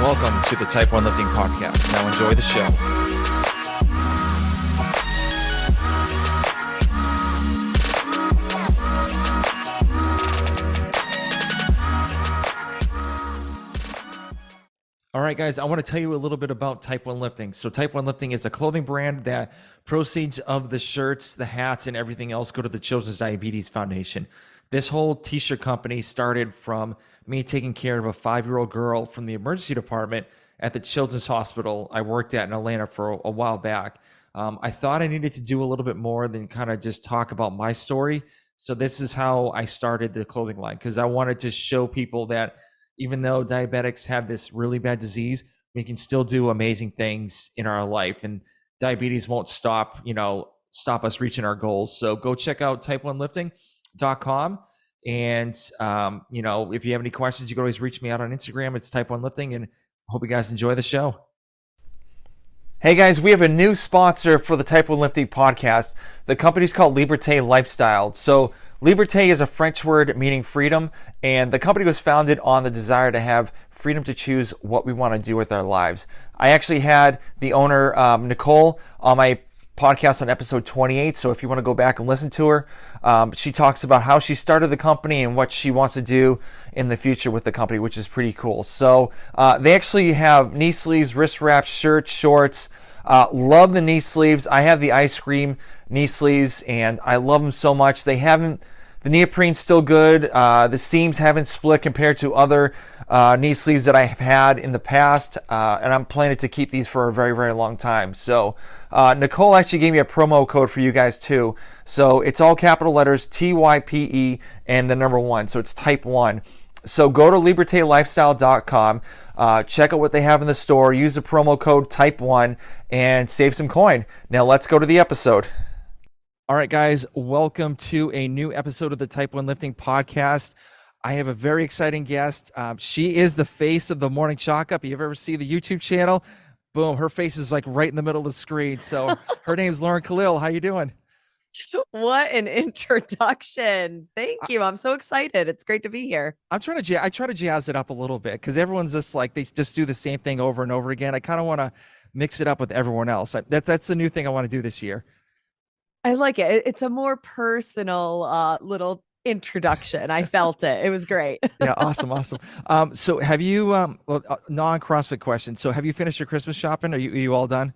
Welcome to the Type 1 Lifting Podcast. Now enjoy the show. All right, guys, I want to tell you a little bit about Type 1 Lifting. So Type 1 Lifting is a clothing brand that proceeds of the shirts, the hats, and everything else go to the Children's Diabetes Foundation. This whole t-shirt company started from me taking care of a 5-year-old girl from the emergency department at the Children's Hospital I worked at in Atlanta for a while back. I thought I needed to do a little bit more than kind of just talk about my story. So this is how I started the clothing line, because I wanted to show people that even though diabetics have this really bad disease, we can still do amazing things in our life, and diabetes won't stop us reaching our goals. So go check out type1lifting.com. And, if you have any questions, you can always reach me out on Instagram. It's Type 1 Lifting, and hope you guys enjoy the show. Hey guys, we have a new sponsor for the Type 1 Lifting podcast. The company's called Liberté Lifestyle. So Liberté is a French word meaning freedom, and the company was founded on the desire to have freedom to choose what we want to do with our lives. I actually had the owner, Nicole, on my podcast on episode 28, so if you want to go back and listen to her, she talks about how she started the company and what she wants to do in the future with the company, which is pretty cool. So they actually have knee sleeves, wrist wraps, shirts, shorts. Love the knee sleeves. I have the ice cream knee sleeves, and I love them so much. The neoprene's still good. The seams haven't split compared to other knee sleeves that I have had in the past, and I'm planning to keep these for a very, very long time. So Nicole actually gave me a promo code for you guys too. So it's all capital letters, TYPE, and the number 1. So it's Type 1. So go to libertelifestyle.com, check out what they have in the store, use the promo code Type 1, and save some coin. Now let's go to the episode. All right, guys, welcome to a new episode of the Type 1 Lifting Podcast. I have a very exciting guest. She is the face of the Morning Chalk Up. You ever see the YouTube channel? Boom, her face is like right in the middle of the screen. So her name is Lauren Kalil. How you doing? What an introduction. Thank you. I'm so excited. It's great to be here. I try to jazz it up a little bit because everyone's just like, they just do the same thing over and over again. I kind of want to mix it up with everyone else. That's the new thing I want to do this year. I like it. It's a more personal little introduction. I felt it. It was great. Yeah, awesome. So have you, non-CrossFit question. So have you finished your Christmas shopping? Are you all done?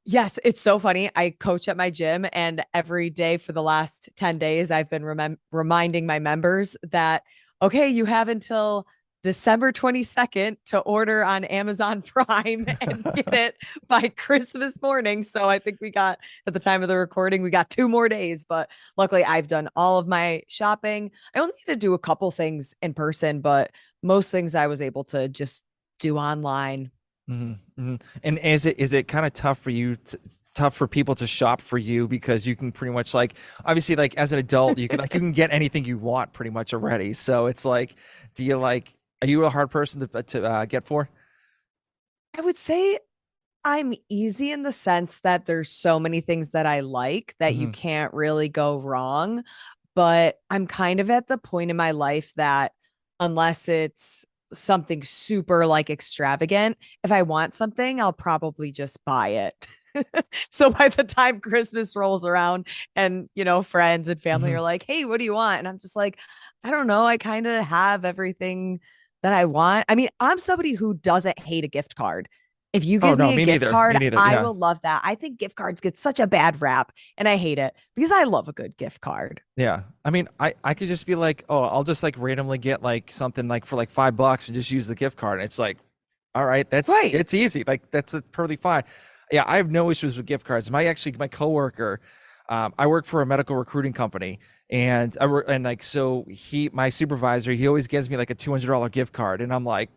Yes, it's so funny. I coach at my gym, and every day for the last 10 days, I've been reminding my members that, okay, you have until December 22nd to order on Amazon Prime and get it by Christmas morning. So I think at the time of the recording, we got 2 more days, but luckily I've done all of my shopping. I only need to do a couple things in person, but most things I was able to just do online. Mm-hmm, mm-hmm. And is it kind of tough for people to shop for you, because you can pretty much, like, obviously, like as an adult, you can get anything you want pretty much already. So it's like, are you a hard person to get for? I would say I'm easy in the sense that there's so many things that I like that you Mm-hmm. can't really go wrong. But I'm kind of at the point in my life that unless it's something super like extravagant, if I want something, I'll probably just buy it. So by the time Christmas rolls around and, friends and family Mm-hmm. are like, hey, what do you want? And I'm just like, I don't know. I kind of have everything that I want. I mean, I'm somebody who doesn't hate a gift card. If you Oh give no, me a me gift neither. Me card, neither. I Yeah. will love that. I think gift cards get such a bad rap, and I hate it because I love a good gift card. Yeah. I mean, I could just be like, oh, I'll just like randomly get like something like for like $5 and just use the gift card. And it's like, all right, Right. it's easy. Like that's perfectly fine. Yeah, I have no issues with gift cards. My coworker, I work for a medical recruiting company, and my supervisor, he always gives me like a $200 gift card, and I'm like,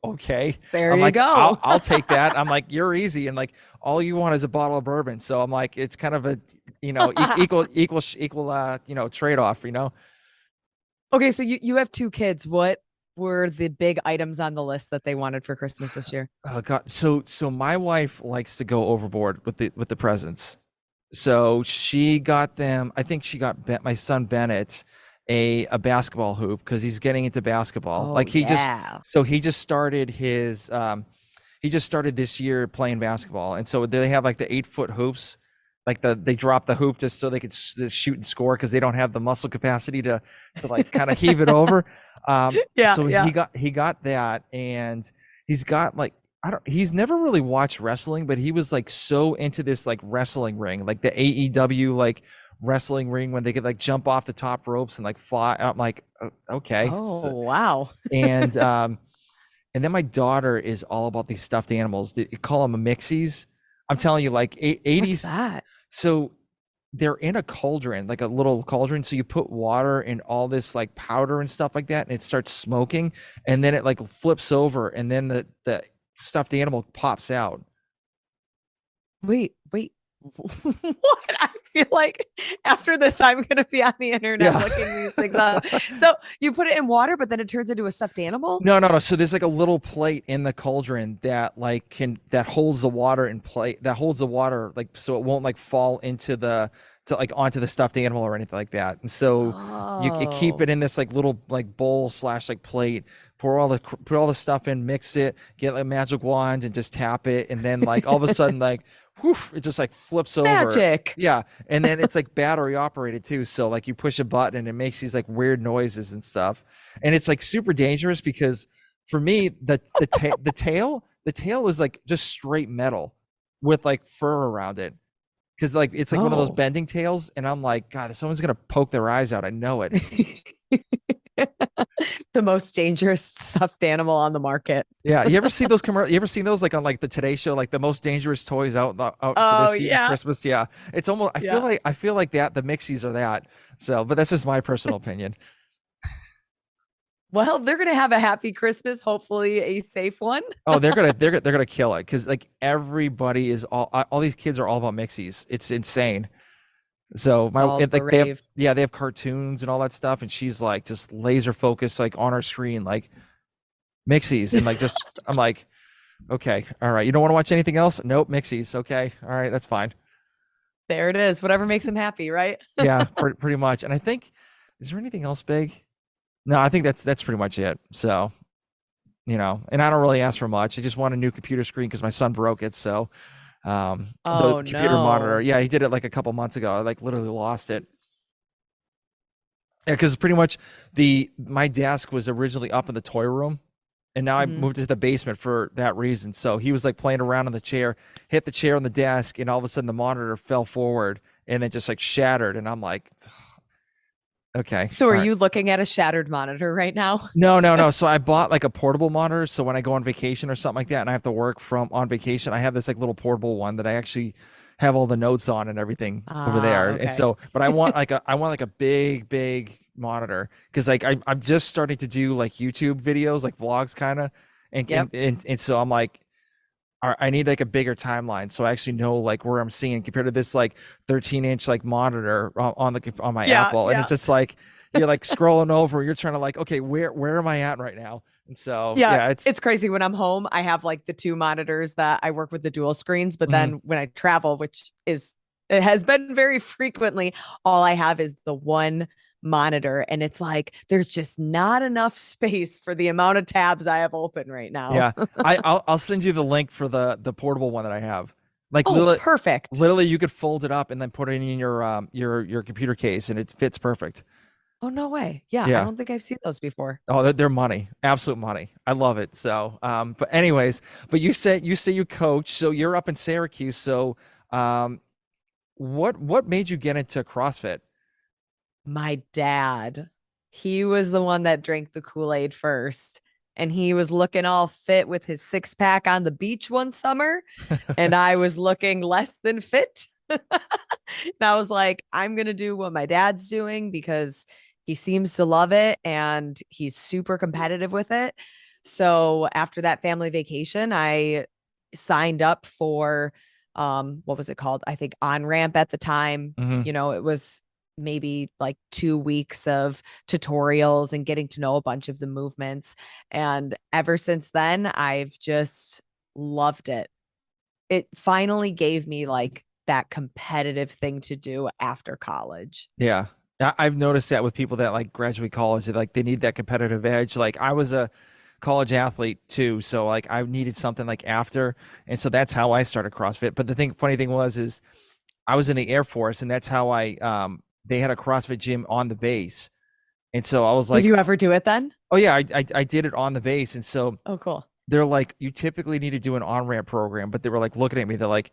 okay. There I'm you like, go. I'll take that. I'm like, you're easy, and like all you want is a bottle of bourbon. So I'm like, it's kind of a equal trade off. Okay, so you have 2 kids. What were the big items on the list that they wanted for Christmas this year? Oh God. So my wife likes to go overboard with the presents. So she got them. I think she got my son Bennett a basketball hoop because he's getting into basketball. Oh Like he just yeah. so he just started this year playing basketball, and so they have like the 8 foot hoops. Like they drop the hoop just so they could shoot and score because they don't have the muscle capacity to like kind of heave it over. Yeah, So yeah. he got that, and he's got like I don't he's never really watched wrestling, but he was like so into this like wrestling ring, like the AEW like wrestling ring when they could like jump off the top ropes and like fly. I'm like, okay. So, Oh, wow. and and then my daughter is all about these stuffed animals. They call them mixies. I'm telling you, like What's 80s. that? So they're in a cauldron, like a little cauldron. So you put water and all this like powder and stuff like that, and it starts smoking, and then it like flips over, and then the stuffed animal pops out. Wait, wait. What? I feel like after this, I'm gonna be on the internet Yeah. looking these things up. So you put it in water, but then it turns into a stuffed animal? No, no, no. So there's like a little plate in the cauldron that like can that holds the water in plate that holds the water like so it won't like fall into the to like onto the stuffed animal or anything like that. And so you keep Oh. it in this like little like bowl slash like plate, put all the stuff in, mix it, get like a magic wand and just tap it, and then like all of a sudden like whoof, it just like flips over. Magic. Yeah, and then it's like battery operated too. So like you push a button and it makes these like weird noises and stuff, and it's like super dangerous because for me the tail is like just straight metal with like fur around it because like it's like one of those Oh. bending tails, and I'm like, God, someone's gonna poke their eyes out. I know it. The most dangerous stuffed animal on the market. Yeah, you ever see those commercials? You ever seen those like on like the Today Show, like the most dangerous toys out for Oh this yeah. Christmas? Yeah, it's almost. Yeah. I feel like that the Mixies are that. So, but that's just my personal opinion. Well, they're gonna have a happy Christmas, hopefully a safe one. Oh, they're gonna kill it because like everybody is all these kids are all about Mixies. It's insane. So It's all the like they have rave. yeah they have cartoons and all that stuff, and she's like just laser focused like on her screen like Mixies and like just I'm like okay all right, you don't want to watch anything else? Nope, Mixies. Okay, all right, that's fine. There it is. Whatever makes him happy, right? Yeah, pretty much. And I think is there anything else big? No, I think that's pretty much it. So and I don't really ask for much. I just want a new computer screen because my son broke it. So the Oh computer monitor, no. yeah, he did it like a couple months ago. I like literally lost it. Yeah, because pretty much the my desk was originally up in the toy room, and now I Mhm. moved it to the basement for that reason. So he was like playing around on the chair, hit the chair on the desk, and all of a sudden the monitor fell forward and then just like shattered. And I'm like, okay, So are all right. you looking at a shattered monitor right now? No, no, no. So I bought like a portable monitor. So when I go on vacation or something like that, and I have to work from on vacation, I have this like little portable one that I actually have all the notes on and everything over there. Ah, And okay. so, but I want like a big monitor because like I'm just starting to do like YouTube videos, like vlogs kind of, Yep. and so I'm like, I need like a bigger timeline so I actually know like where I'm seeing compared to this like 13-inch like monitor on my Yeah, Apple, and yeah. it's just like you're like scrolling over, you're trying to like, okay, where am I at right now? And so Yeah, yeah, it's it's crazy when I'm home. I have like the two monitors that I work with the dual screens, but mhm, then when I travel, which is it has been very frequently, all I have is the one monitor and it's like there's just not enough space for the amount of tabs I have open right now. yeah. I'll send you the link for the portable one that I have. Like Oh, perfect. literally you could fold it up and then put it in your computer case and it fits perfect. Oh, no way. Yeah, I Yeah. don't think I've seen those before. Oh, they're money, absolute money. I love it. So, but anyways, but you say you coach, so you're up in Syracuse. So, um, what made you get into CrossFit? My dad, he was the one that drank the Kool-Aid first. And he was looking all fit with his six pack on the beach one summer. And I was looking less than fit. And I was like, I'm going to do what my dad's doing because he seems to love it and he's super competitive with it. So after that family vacation, I signed up for what was it called? I think On Ramp at the time. Hmm. It was maybe like 2 weeks of tutorials and getting to know a bunch of the movements. And ever since then, I've just loved it. It finally gave me like that competitive thing to do after college. Yeah. I've noticed that with people that like graduate college, that like they need that competitive edge. Like I was a college athlete too, so like I needed something like after, and so that's how I started CrossFit. But the funny thing was, is I was in the Air Force, and that's how they had a CrossFit gym on the base, and so I was Did like, you ever do it then? oh yeah, I did it on the base, and so Oh, cool. they're like, you typically need to do an on ramp program, but they were like looking at me, they're like,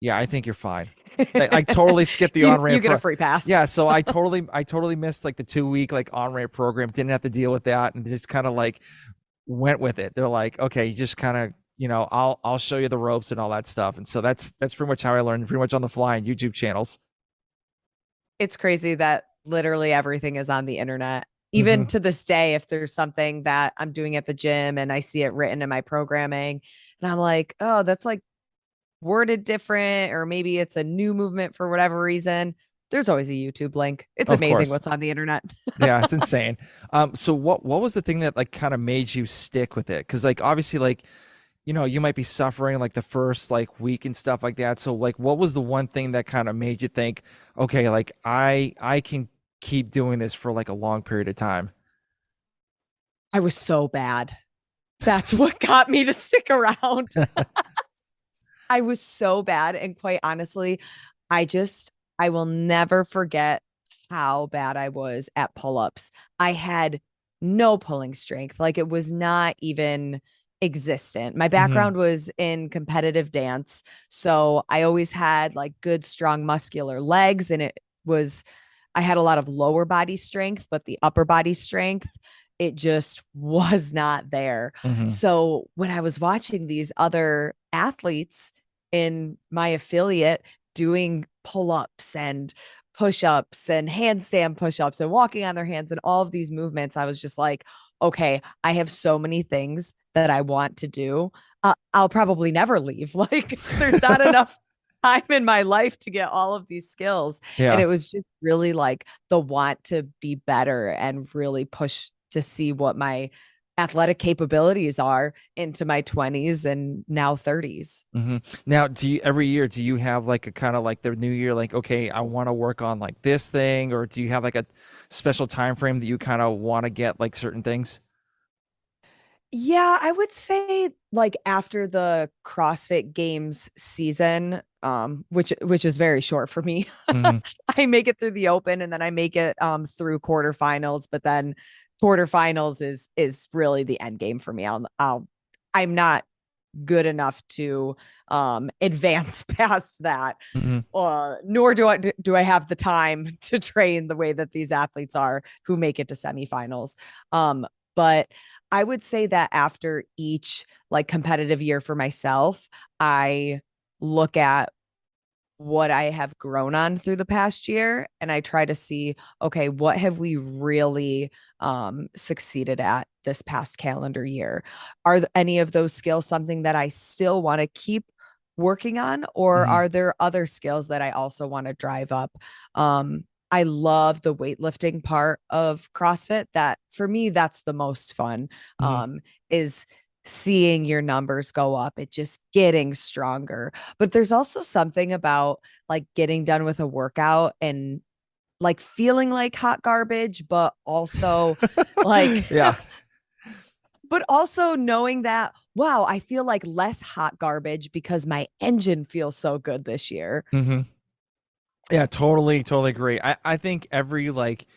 yeah, I think you're fine. I totally skipped the on You ramp get a pro. free pass. Yeah, so I totally missed like the 2 week like on ramp program. Didn't have to deal with that, and just kind of like went with it. They're like, okay, you just kind of I'll show you the ropes and all that stuff. And so that's pretty much how I learned, pretty much on the fly on YouTube channels. It's crazy that literally everything is on the internet. Even Hmm. to this day, if there's something that I'm doing at the gym and I see it written in my programming, and I'm like, oh, that's like worded different, or maybe it's a new movement for whatever reason, there's always a YouTube link. It's Of amazing course. what's on the internet. Yeah, it's insane. So what was the thing that like kind of made you stick with it? Because like obviously like you might be suffering like the first like week and stuff like that. So like what was the one thing that kind of made you think, okay, like I can keep doing this for like a long period of time? I was so bad. That's what got me to stick around. I was so bad. And quite honestly, I just, I will never forget how bad I was at pull ups. I had no pulling strength. Like it was not even existent. My Hmm. background was in competitive dance. So I always had like good, strong, muscular legs. And was, I had a lot of lower body strength, but the upper body strength, it just was not there. Hmm. So when I was watching these other athletes in my affiliate doing pull-ups and push-ups and handstand push-ups and walking on their hands and all of these movements, I was just like, okay, I have so many things that I want to do. I'll probably never leave. Like there's not enough time in my life to get all of these skills. And Yeah. it was just really like the want to be better and really push to see what my athletic capabilities are into my 20s and now 30s. Hmm. Now, do you every year do you have like a kind of like the new year, like, okay, I want to work on like this thing, or do you have like a special time frame that you kind of want to get like certain things? Yeah, I would say like after the CrossFit Games season, which is very short for me. Hmm. I make it through the open and then I make it through quarterfinals, but then quarterfinals is really the end game for me. I'm not good enough to advance past that. Hmm. Nor do I have the time to train the way that these athletes are who make it to semifinals. But I would say that after each like competitive year for myself, I look at what I have grown on through the past year and I try to see, okay, what have we really succeeded at this past calendar year? Are any of those skills something that I still want to keep working on, or Hmm. are there other skills that I also want to drive up? I love the weightlifting part of CrossFit. That for me, that's the most fun. Hmm. Is seeing your numbers go up, it just getting stronger. But there's also something about like getting done with a workout and like feeling like hot garbage, but also like, Yeah. but also knowing that, wow, I feel like less hot garbage because my engine feels so good this year. Hmm. Yeah, totally agree. I think every like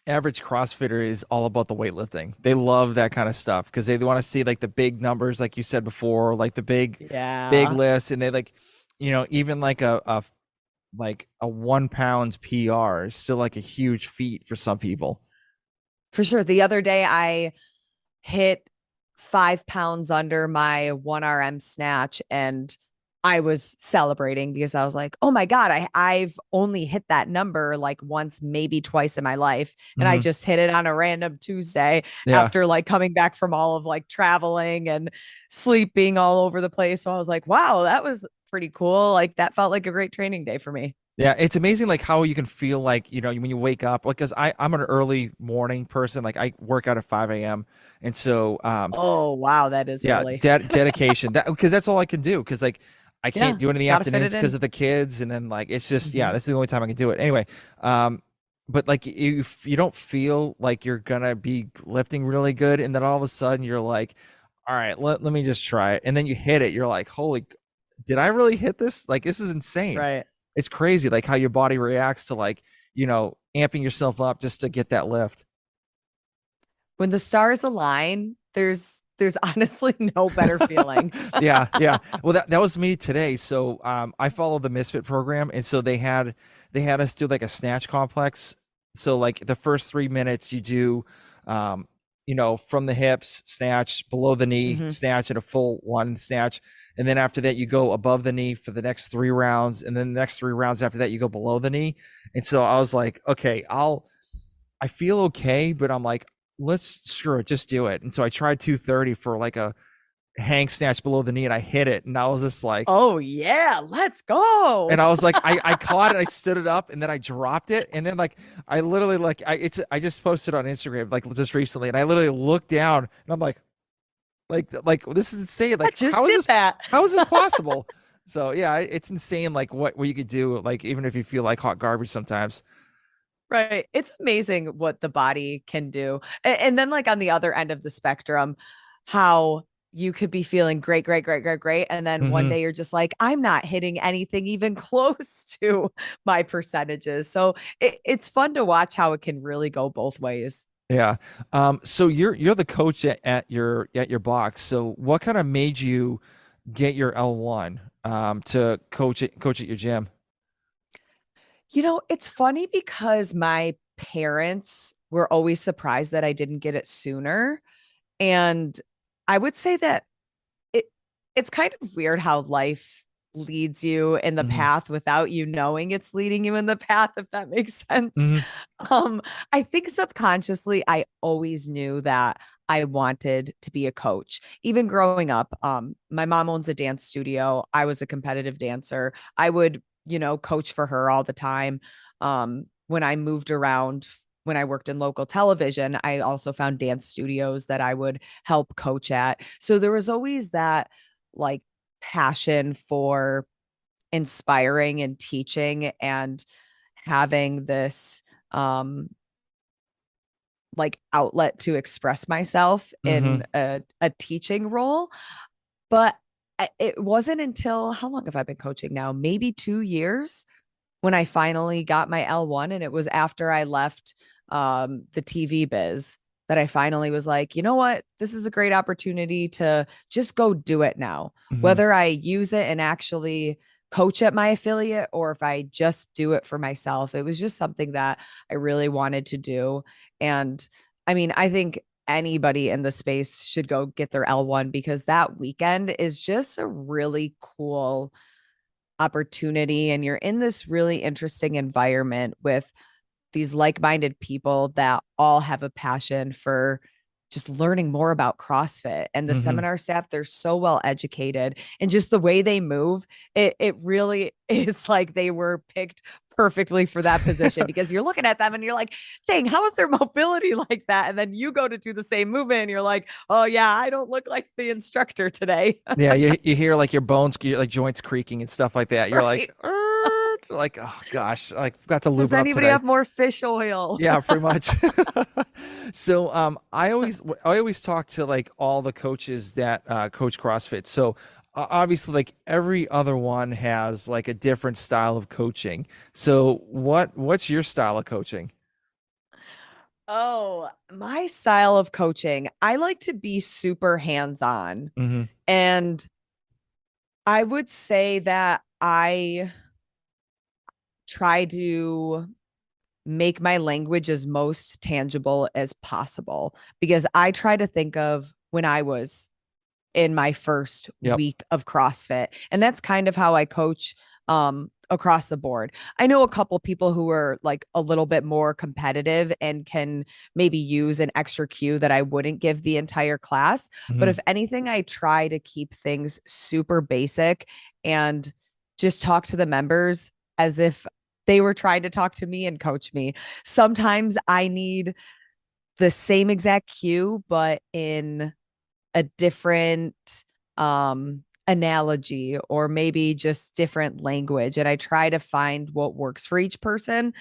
average CrossFitter is all about the weightlifting. They love that kind of stuff because they want to see like the big numbers, like you said before, like the big Yeah, lifts, and they like, even like a 1 pound PR is still like a huge feat for some people. for sure. The other day, I hit 5 pounds under my 1 RM snatch and I was celebrating because I was like, oh my God, I've only hit that number like once, maybe twice in my life. And I Hmm. just hit it on a random Tuesday Yeah. after like coming back from all of like traveling and sleeping all over the place. So I was like, wow, that was pretty cool. Like that felt like a great training day for me. Yeah, it's amazing like how you can feel like, when you wake up, like, because I'm an early morning person, like I work out at 5 a.m. And so Oh, wow, that is yeah, early. dedication, that because that's all I can do, because like I can't Yeah, do it in the got to fit afternoons it because in. of the kids, and then like it's just, yeah, Mhm. this is the only time I can do it anyway. um but like you don't feel like you're gonna be lifting really good, and then all of a sudden you're like, all right, let me just try it, and then you hit it, you're like, holy, did I really hit this? Like this is insane. Right. It's crazy like how your body reacts to like, amping yourself up just to get that lift. When the stars align, there's honestly no better feeling. Yeah, yeah. Well, that was me today. So I follow the Misfit program, and so they had us do like a snatch complex. So like the first 3 minutes you do, um, from the hips snatch, below the knee Mhm. snatch, and a full one snatch, and then after that you go above the knee for the next 3 rounds, and then the next 3 rounds after that you go below the knee. And so I was like, okay, I feel okay, but I'm like, let's screw it, just do it. And so I tried 230 for like a hang snatch below the knee, and I hit it, and I was just like, Oh yeah, let's go. I caught it, I stood it up, and then I dropped it, and then like I literally like I just posted on Instagram like just recently, and I literally looked down, and I'm like this is insane. I Like just did that. how is this possible? So yeah, it's insane like what you could do, like even if you feel like hot garbage sometimes. Right. It's amazing what the body can do. And then like on the other end of the spectrum, how you could be feeling great, great, great, great, great. And then one Hmm. day you're just like, I'm not hitting anything even close to my percentages. So it's fun to watch how it can really go both ways. Yeah. So you're the coach at your box. So what kind of made you get your L1 to coach at your gym? It's funny because my parents were always surprised that I didn't get it sooner. And I would say that it it's kind of weird how life leads you in the Hmm. path without you knowing it's leading you in the path, if that makes sense. Hmm. Um, I think subconsciously I always knew that I wanted to be a coach. Even growing up, my mom owns a dance studio. I was a competitive dancer. I would, coach for her all the time. When I moved around when I worked in local television, I also found dance studios that I would help coach at. So there was always that like passion for inspiring and teaching and having this um like outlet to express myself Hmm. in a teaching role. But it wasn't until how long have I been coaching now? Maybe 2 years when I finally got my L1. And it was after I left the TV biz that I finally was like, you know what? This is a great opportunity to just go do it now. Hmm. Whether I use it and actually coach at my affiliate or if I just do it for myself, it was just something that I really wanted to do. And I mean, I think anybody in the space should go get their L1 because that weekend is just a really cool opportunity and you're in this really interesting environment with these like-minded people that all have a passion for just learning more about CrossFit. And the Hmm. seminar staff, they're so well educated and just the way they move, it really is like they were picked perfectly for that position because you're looking at them and you're like, dang, how is their mobility like that? And then you go to do the same movement and you're like, oh yeah, I don't look like the instructor today. Yeah, you hear like your bones, like joints creaking and stuff like that. You're like, Right. like, oh gosh, I forgot to lube Does it up anybody today. have more fish oil? Yeah, pretty much. So I always talk to like all the coaches that coach CrossFit. So obviously like every other one has like a different style of coaching. So what's your style of coaching? Oh, my style of coaching, I like to be super hands-on. Hmm. And I would say that I try to make my language as most tangible as possible because I try to think of when I was in my first Yep. week of CrossFit. And that's kind of how I coach across the board. I know a couple people who are like a little bit more competitive and can maybe use an extra cue that I wouldn't give the entire class. But Hmm. if anything, I try to keep things super basic and just talk to the members as if they were trying to talk to me and coach me. Sometimes I need the same exact cue, but in a different analogy or maybe just different language and I try to find what works for each person.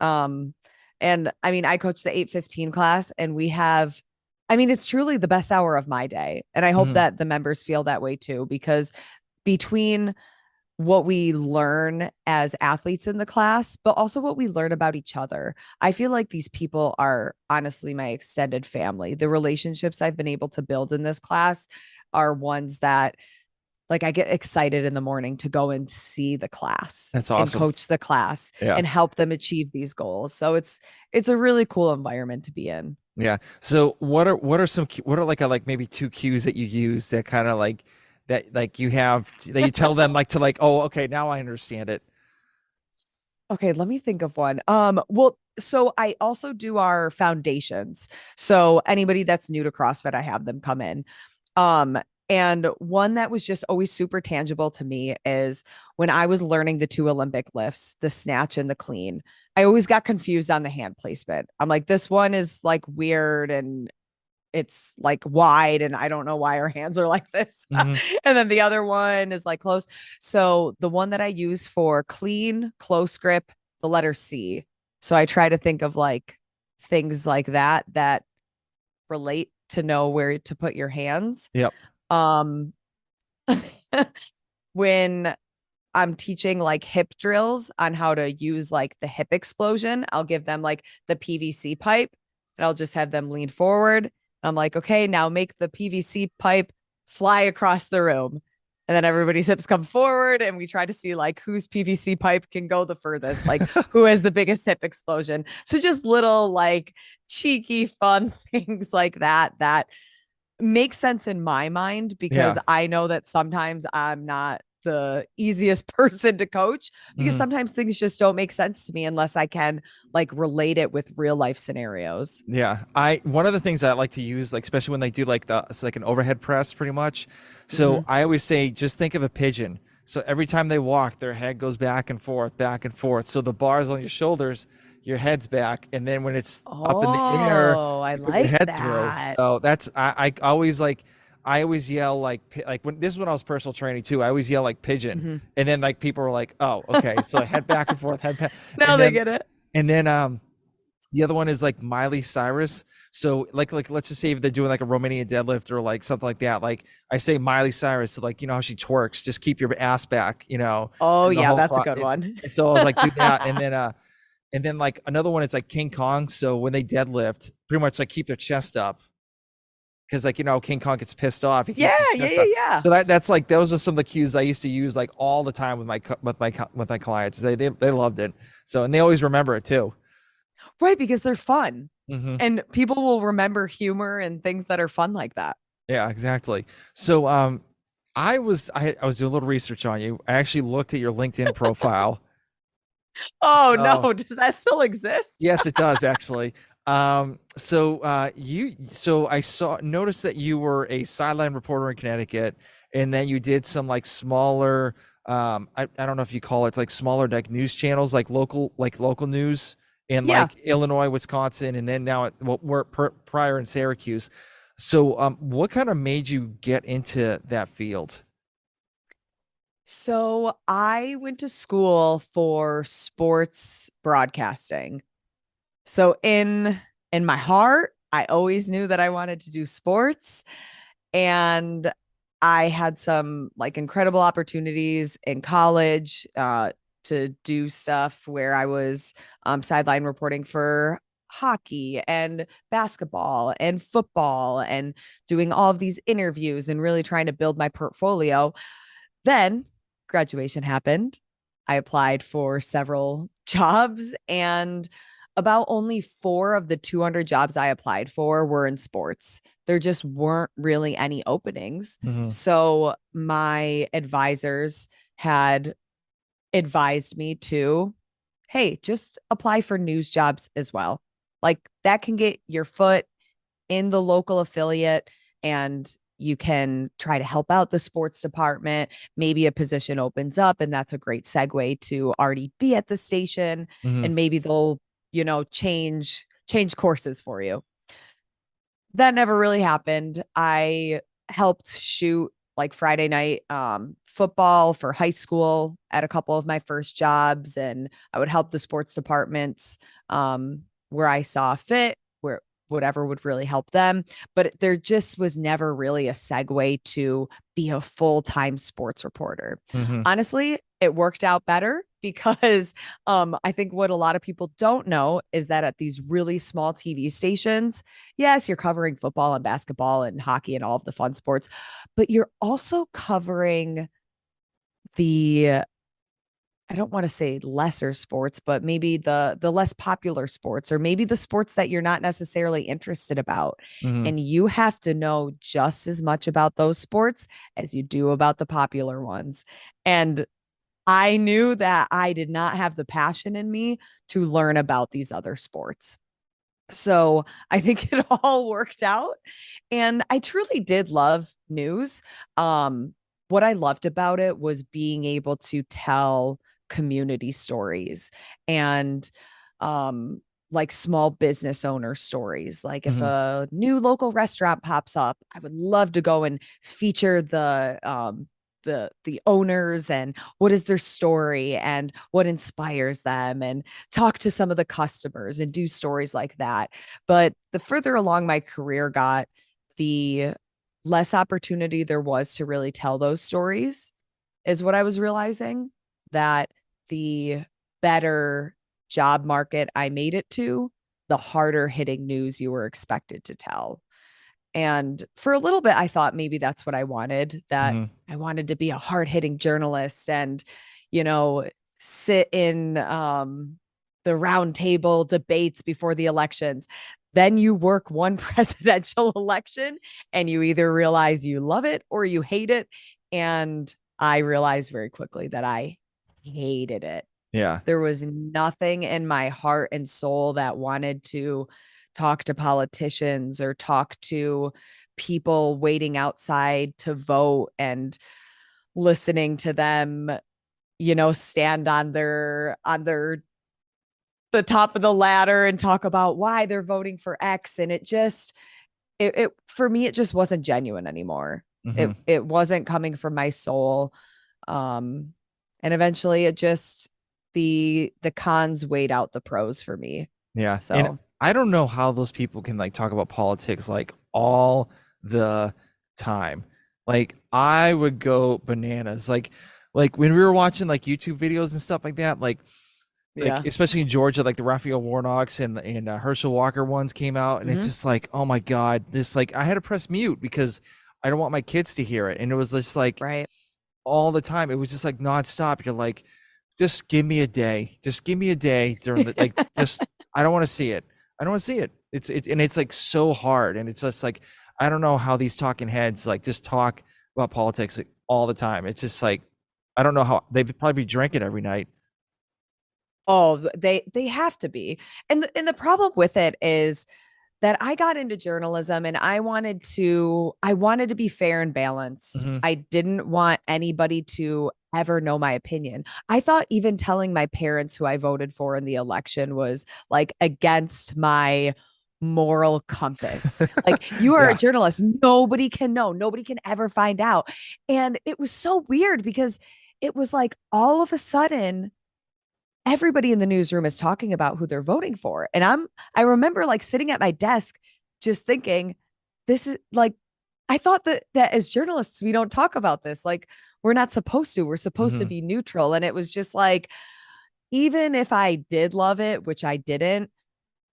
um And I mean, I coach the 8:15 class and we have, I mean, it's truly the best hour of my day. And I hope Mhm. that the members feel that way too, because between what we learn as athletes in the class, but also what we learn about each other. I feel like these people are honestly my extended family. The relationships I've been able to build in this class are ones that like I get excited in the morning to go and see the class That's and awesome. coach the class Yeah. and help them achieve these goals. So it's a really cool environment to be in. Yeah. So what are some what are like maybe two cues that you use that kind of like that like you have that you tell them like to like, oh, okay, now I understand it. Okay, let me think of one. Well, so I also do our foundations. So anybody that's new to CrossFit, I have them come in. Um, and one that was just always super tangible to me is when I was learning the two Olympic lifts, the snatch and the clean. I always got confused on the hand placement. I'm like, this one is like weird and it's like wide and I don't know why our hands are like this. Hmm. And then the other one is like close. So the one that I use for clean, close grip, the letter C. So I try to think of like things like that that relate to know where to put your hands. Yep. Um when I'm teaching like hip drills on how to use like the hip explosion, I'll give them like the PVC pipe and I'll just have them lean forward. I'm like, okay, now make the PVC pipe fly across the room. And then everybody's hips come forward and we try to see like whose PVC pipe can go the furthest, like who has the biggest hip explosion. So just little like cheeky fun things like that that makes sense in my mind because Yeah. I know that sometimes I'm not the easiest person to coach because Hmm. sometimes things just don't make sense to me unless I can like relate it with real life scenarios. Yeah, I one of the things I like to use, like especially when they do like the it's like an overhead press, pretty much. So Mm-hmm. I always say, just think of a pigeon. So every time they walk, their head goes back and forth, back and forth. So the bar's on your shoulders, your head's back, and then when it's up in the air, Oh, I you put your like head through. that. So that's I always like I always yell like when this is when I was personal training too. I always yell like pigeon, Mm-hmm. and then like people were like, oh, okay, so head back and forth, head back, Now and they then get it. and then the other one is like Miley Cyrus. So like let's just say if they're doing like a Romanian deadlift or like something like that. Like I say Miley Cyrus, so like you know how she twerks, just keep your ass back, Oh, and the yeah, whole that's a crowd. good It's one. so I was like do that, and then like another one is like King Kong. So when they deadlift, pretty much like keep their chest up because like King Kong gets pissed off, he Yeah, keeps his yeah, chest yeah, up. yeah. So that's like those are some of the cues I used to use like all the time with my clients. They loved it. So and they always remember it too. Right, because they're fun. Hmm. And people will remember humor and things that are fun like that. Yeah, exactly. So, I was doing a little research on you. I actually looked at your LinkedIn profile. Oh So, no, does that still exist? yes, it does actually. So I saw noticed that you were a sideline reporter in Connecticut, and then you did some like smaller, I don't know if you call it like smaller like news channels, like local news in Yeah. like Illinois, Wisconsin, and then now well, we're prior in Syracuse. So, what kind of made you get into that field? So I went to school for sports broadcasting. So in my heart, I always knew that I wanted to do sports and I had some like incredible opportunities in college to do stuff where I was sideline reporting for hockey and basketball and football and doing all of these interviews and really trying to build my portfolio. Then graduation happened. I applied for several jobs, and about only four of the 200 jobs I applied for were in sports. There just weren't really any openings. Hmm. So my advisors had advised me to, hey, just apply for news jobs as well. Like that can get your foot in the local affiliate and you can try to help out the sports department. Maybe a position opens up and that's a great segue to already be at the station Hmm. and maybe they'll, change courses for you. That never really happened. I helped shoot like Friday night football for high school at a couple of my first jobs and I would help the sports departments where I saw fit, where whatever would really help them. But there just was never really a segue to be a full-time sports reporter. Hmm. Honestly, it worked out better because I think what a lot of people don't know is that at these really small TV stations, yes, you're covering football and basketball and hockey and all of the fun sports, but you're also covering the, I don't want to say lesser sports, but maybe the less popular sports, or maybe the sports that you're not necessarily interested about. Hmm. And you have to know just as much about those sports as you do about the popular ones. And I knew that I did not have the passion in me to learn about these other sports. So I think it all worked out. And I truly did love news. What I loved about it was being able to tell community stories and like small business owner stories. Like if Hmm. a new local restaurant pops up, I would love to go and feature the owners and what is their story and what inspires them, and talk to some of the customers and do stories like that. But the further along my career got, the less opportunity there was to really tell those stories, is what I was realizing. That the better job market I made it to, the harder hitting news you were expected to tell. And for a little bit, I thought maybe that's what I wanted, that Hmm. I wanted to be a hard hitting journalist and, you know, sit in the round table debates before the elections. Then you work one presidential election and you either realize you love it or you hate it. And I realized very quickly that I hated it. Yeah. There was nothing in my heart and soul that wanted to talk to politicians or talk to people waiting outside to vote and listening to them, stand on their the top of the ladder and talk about why they're voting for X. And it for me, it just wasn't genuine anymore. It Hmm. it wasn't coming from my soul. Um, and eventually it just, the cons weighed out the pros for me. Yeah. And So I don't know how those people can like talk about politics like all the time. Like I would go bananas. Like when we were watching like YouTube videos and stuff like that, like yeah. especially in Georgia, like the Raphael Warnocks and Herschel Walker ones came out, and it's Hmm. just like, oh my God, this like I had to press mute because I don't want my kids to hear it, and it was just like Right. all the time. It was just like nonstop. You're like, just give me a day. Just give me a day during the like just I don't want to see it. I don't want to see it. It's and it's like so hard. And it's just like I don't know how these talking heads like just talk about politics like, all the time. It's just like I don't know how they'd probably be drinking every night. Oh, they have to be. And the problem with it is that I got into journalism and I wanted to be fair and balanced. Hmm. I didn't want anybody to ever know my opinion. I thought even telling my parents who I voted for in the election was like against my moral compass. Like, you are a Yeah. journalist, nobody can know, nobody can ever find out. And it was so weird because it was like all of a sudden everybody in the newsroom is talking about who they're voting for. And I remember like sitting at my desk just thinking, this is like, I thought that as journalists, we don't talk about this. Like, we're not supposed to. We're supposed to Hmm. be neutral. And it was just like, even if I did love it, which I didn't,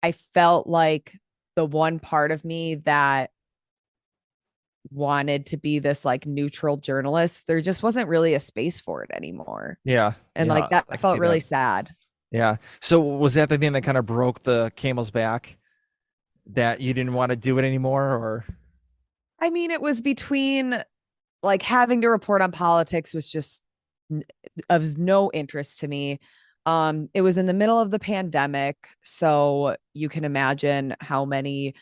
I felt like the one part of me that wanted to be this like neutral journalist, there just wasn't really a space for it anymore. Yeah. And like Yeah. that I can felt see really that. sad. Yeah. So was that the thing that kind of broke the camel's back that you didn't want to do it anymore or I mean, it was between like having to report on politics was just of no interest to me. It was in the middle of the pandemic, so you can imagine how many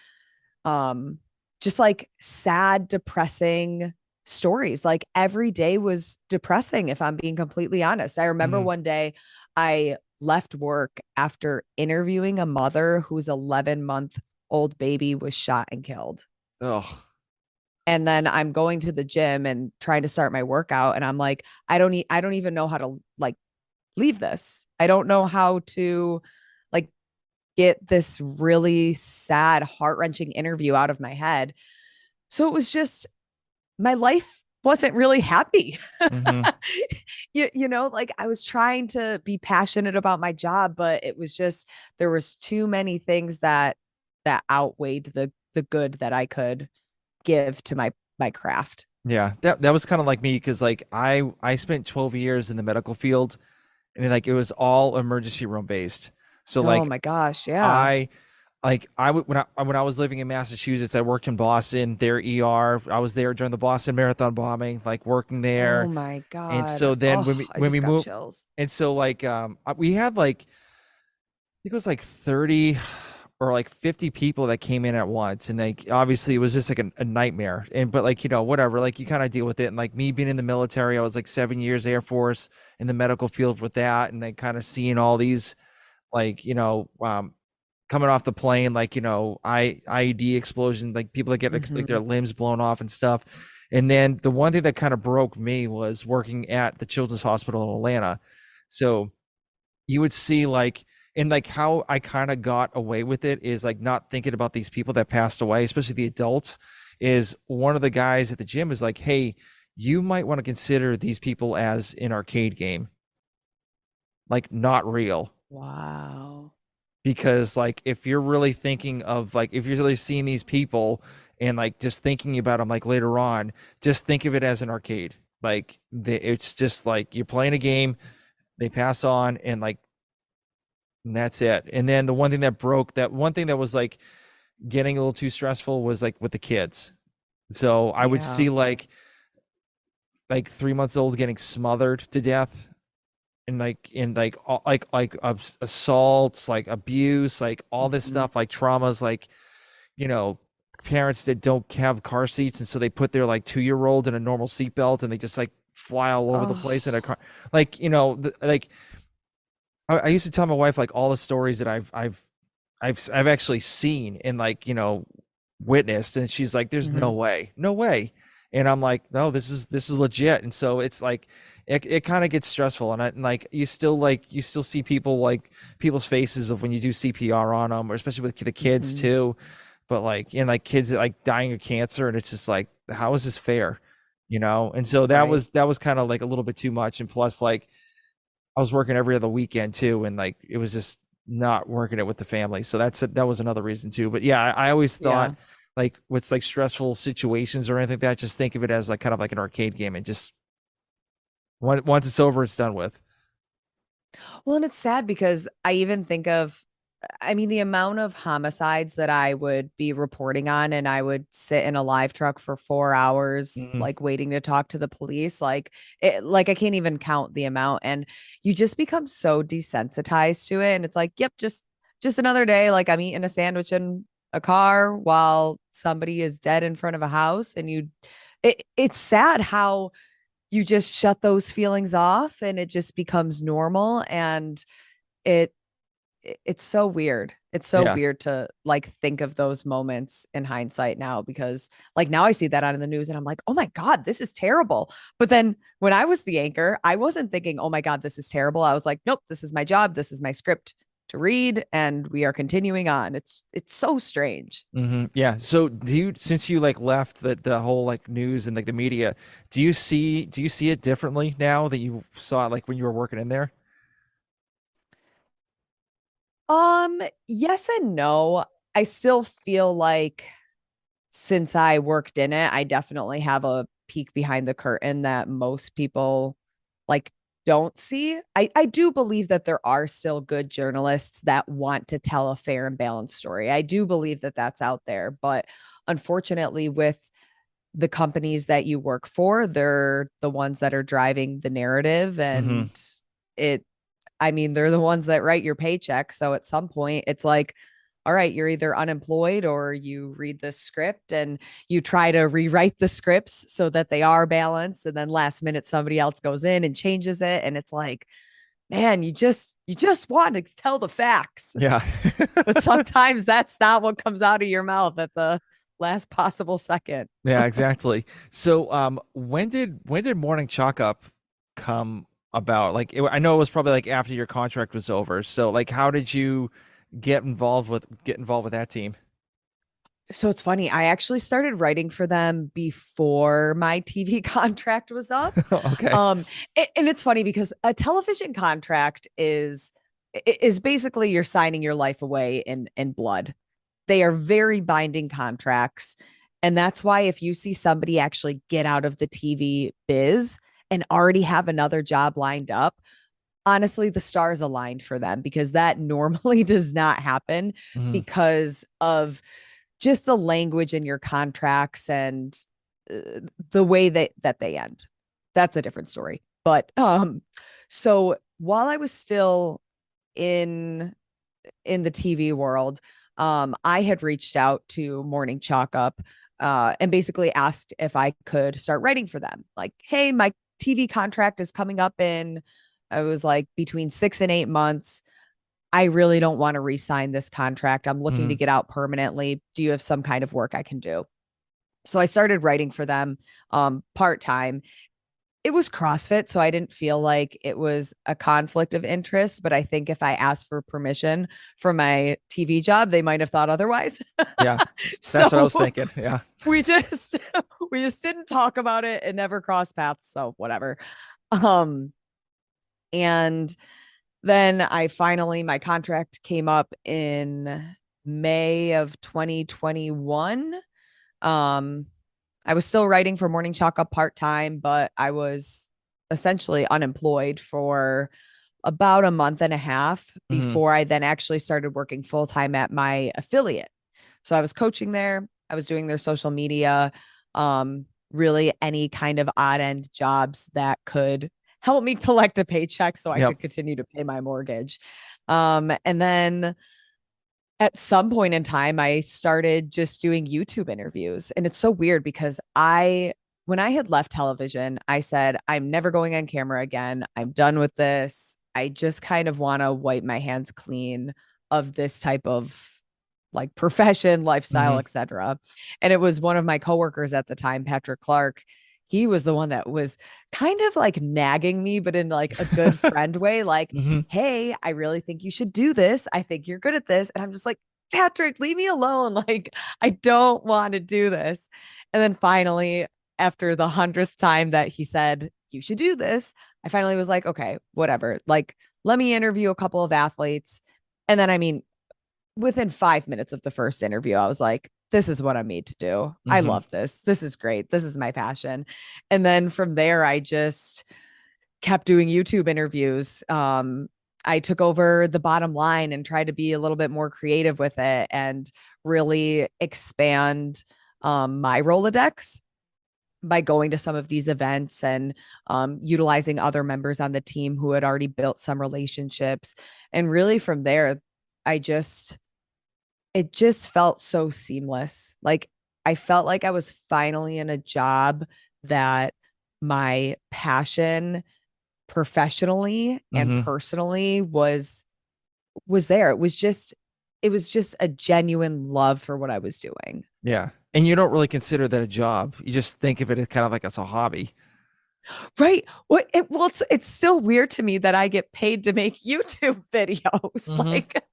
um just like sad, depressing stories. Like every day was depressing, if I'm being completely honest. I remember Mhm. one day I left work after interviewing a mother whose 11-month-old baby was shot and killed. Oh. And then I'm going to the gym and trying to start my workout and I'm like, I don't even know how to like leave this. I don't know how to like get this really sad, heart-wrenching interview out of my head. So it was just my life wasn't really happy. Hmm. Like I was trying to be passionate about my job, but it was just there was too many things that outweighed the good that I could give to my craft. Yeah, that was kind of like me because like I spent 12 years in the medical field and like it was all emergency room based. So Oh like my gosh, yeah. I I would when I was living in Massachusetts, I worked in Boston, their ER. I was there during the Boston Marathon bombing, like working Oh there. my And God. so then Oh, I when we just got moved, chills. and so like we had like I think it was like 30 or like 50 people that came in at once, and like obviously it was just like a nightmare. And but like whatever, like you kind of deal with it. And like me being in the military, I was like 7 years Air Force in the medical field with that, and then kind of seeing all these like coming off the plane, like IED explosion, like people that get like their Hmm. limbs blown off and stuff. And then the one thing that kind of broke me was working at the Children's Hospital in Atlanta. So you would see like and like how I kind of got away with it is like not thinking about these people that passed away, especially the adults. Is one of the guys at the gym is like, hey, you might want to consider these people as an arcade game, like not real. Wow. Because like if you're really thinking of like if you're really seeing these people and like just thinking about them like later on, just think of it as an arcade. Like it's just like you're playing a game, they pass on, and like and that's it. And then the one thing that broke that one thing that was like getting a little too stressful was like with the kids. So I would Yeah. see like 3 months old getting smothered to death, and like assaults, like abuse, like all this Hmm. stuff, like traumas, like you know parents that don't have car seats, and so they put their like 2-year-old in a normal seatbelt and they just like fly all over the place in a Oh. car. Like like I used to tell my wife like all the stories that I've actually seen and like witnessed, and she's like, "There's no Hmm. way, no way," and I'm like, "No, this is legit." And so it's like it kind of gets stressful, and like you still see people like people's faces of when you do CPR on them, or especially with the kids Hmm. too, but like and like kids that like dying of cancer, and it's just like, how is this fair, And so Right. that was kind of like a little bit too much, and plus like I was working every other weekend too, and like it was just not working it with the family. So that was another reason too. But yeah, I always thought Yeah. like with like stressful situations or anything like that, just think of it as like kind of like an arcade game, and just once it's over, it's done with. Well, and it's sad because I even think of, I mean, the amount of homicides that I would be reporting on, and I would sit in a live truck for 4 hours, Mhm. like waiting to talk to the police. Like I can't even count the amount. And you just become so desensitized to it. And it's like, yep, just another day. Like I'm eating a sandwich in a car while somebody is dead in front of a house. And it's sad how you just shut those feelings off and it just becomes normal. And it it's so weird. It's so Yeah. weird to like think of those moments in hindsight now because like now I see that on the news and I'm like, "Oh my god, this is terrible." But then when I was the anchor, I wasn't thinking, "Oh my god, this is terrible." I was like, "Nope, this is my job. This is my script to read and we are continuing on." It's so strange. Yeah. So since you like left the whole like news and like the media, do you see it differently now that you saw it like when you were working in there? Yes and no. I still feel like since I worked in it, I definitely have a peek behind the curtain that most people like don't see. I do believe that there are still good journalists that want to tell a fair and balanced story. I do believe that that's out there, but unfortunately with the companies that you work for, they're the ones that are driving the narrative Hmm. and it I mean, they're the ones that write your paycheck. So at some point, it's like, all right, you're either unemployed or you read this script and you try to rewrite the scripts so that they are balanced. And then last minute, somebody else goes in and changes it. And it's like, man, you just want to tell the facts. Yeah. But sometimes that's not what comes out of your mouth at the last possible second. Yeah, exactly. So, when did Morning Chalk Up come about? Like, I know it was probably like after your contract was over. So, like, how did you get involved with that team? So it's funny. I actually started writing for them before my TV contract was up. Okay. Um, and it's funny because a television contract is basically you're signing your life away in blood. They are very binding contracts. And that's why if you see somebody actually get out of the TV biz and already have another job lined up, honestly, the stars aligned for them because that normally does not happen Hmm. because of just the language in your contracts and the way that they end. That's a different story. But so while I was still in the TV world, I had reached out to Morning Chalk Up and basically asked if I could start writing for them. Like, hey, my TV contract is coming up in, I was like between 6 and 8 months. I really don't want to re-sign this contract. I'm looking to Hmm. get out permanently. Do you have some kind of work I can do? So I started writing for them part-time. It was CrossFit, so I didn't feel like it was a conflict of interest, but I think if I asked for permission for my TV job, they might have thought otherwise. Yeah, that's what I So was thinking. Yeah. we just we just didn't talk about it and never crossed paths, so whatever. Um and then I finally, my contract came up in May of 2021. Um, I was still writing for Morning Chalk Up part time, but I was essentially unemployed for about a month and a half Hmm. before I then actually started working full time at my affiliate. So I was coaching there, I was doing their social media, really any kind of odd end jobs that could help me collect a paycheck so I Yep. could continue to pay my mortgage. And then at some point in time, I started just doing YouTube interviews. And it's so weird because when I had left television, I said, I'm never going on camera again. I'm done with this. I just kind of want to wipe my hands clean of this type of like profession, lifestyle, Hmm. etc. And it was one of my coworkers at the time, Patrick Clark. He was the one that was kind of like nagging me, but in like a good friend way, like, Hmm. hey, I really think you should do this. I think you're good at this. And I'm just like, Patrick, leave me alone. Like, I don't want to do this. And then finally, after the 100th time that he said, you should do this, I finally was like, okay, whatever. Like, let me interview a couple of athletes. And then, I mean, within 5 minutes of the first interview, I was like, this is what I'm made to do. I Hmm. love this. This is great. This is my passion. And then from there, I just kept doing YouTube interviews. I took over the bottom line and tried to be a little bit more creative with it and really expand my Rolodex by going to some of these events and utilizing other members on the team who had already built some relationships. And really from there, I just, it just felt so seamless. Like I felt like I was finally in a job that my passion professionally and Hmm. personally was there. It was just a genuine love for what I was doing. Yeah. And you don't really consider that a job. You just think of it as kind of like it's a hobby. Right. Well, it's still weird to me that I get paid to make YouTube videos. Hmm. Like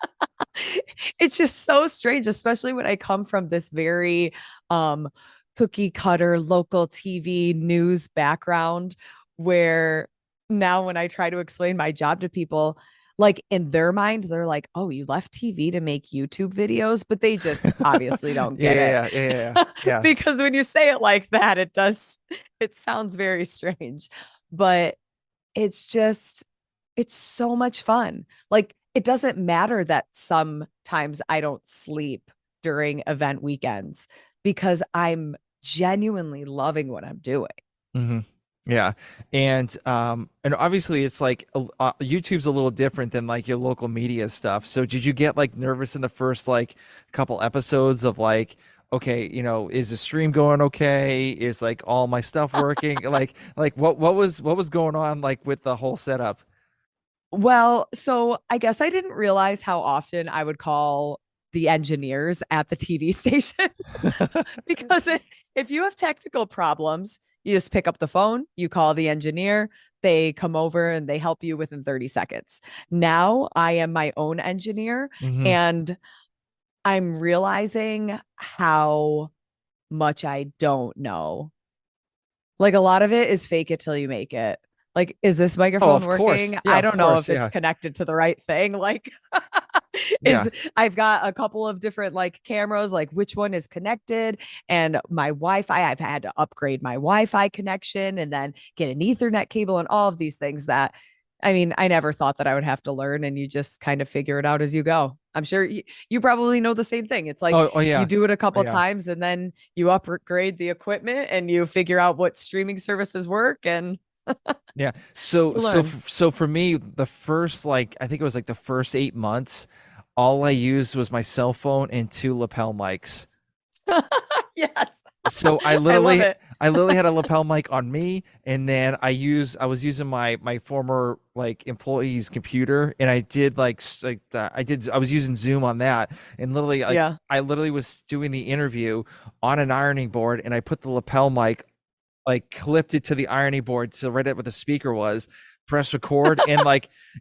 it's just so strange, especially when I come from this very um cookie cutter local TV news background where now when I try to explain my job to people, like in their mind, they're like, oh, you left TV to make YouTube videos, but they just obviously don't Yeah, get it. yeah, yeah, yeah, yeah, yeah. Because when you say it like that, it sounds very strange. But it's just, it's so much fun. Like, it doesn't matter that sometimes I don't sleep during event weekends because I'm genuinely loving what I'm doing. Hmm. Yeah. And obviously it's like YouTube's a little different than like your local media stuff. So did you get like nervous in the first like couple episodes of like, okay, is the stream going okay? Is like all my stuff working? Like what was going on like with the whole setup? Well, so I guess I didn't realize how often I would call the engineers at the TV station because if you have technical problems, You just pick up the phone, you call the engineer, they come over and they help you within 30 seconds. Now I am my own engineer, Hmm. and I'm realizing how much I don't know. Like a lot of it is fake it till you make it. Like, is this Oh, microphone of course. working? Yeah, I of don't know if course. it's Yeah. connected to the right thing. Like, Yeah. is I've got a couple of different like cameras, like which one is connected, and my Wi-Fi. I've had to upgrade my Wi-Fi connection and then get an Ethernet cable and all of these things that I mean, I never thought that I would have to learn, and you just kind of figure it out as you go. I'm sure you probably know the same thing. It's like Oh, you yeah. do it a Oh, couple yeah. times and then you upgrade the equipment and you figure out what streaming services work and Yeah. So you so learn. f- so for me, the first like I think it was like the first 8 months, all I used was my cell phone and two lapel mics. Yes. So I I love literally it. I literally had a lapel mic on me, and then I was using my former like employee's computer, and I did I was using Zoom on that, and literally like Yeah. I literally was doing the interview on an ironing board, and I put the lapel mic, like clipped it to the ironing board so right at where the speaker was, press record, and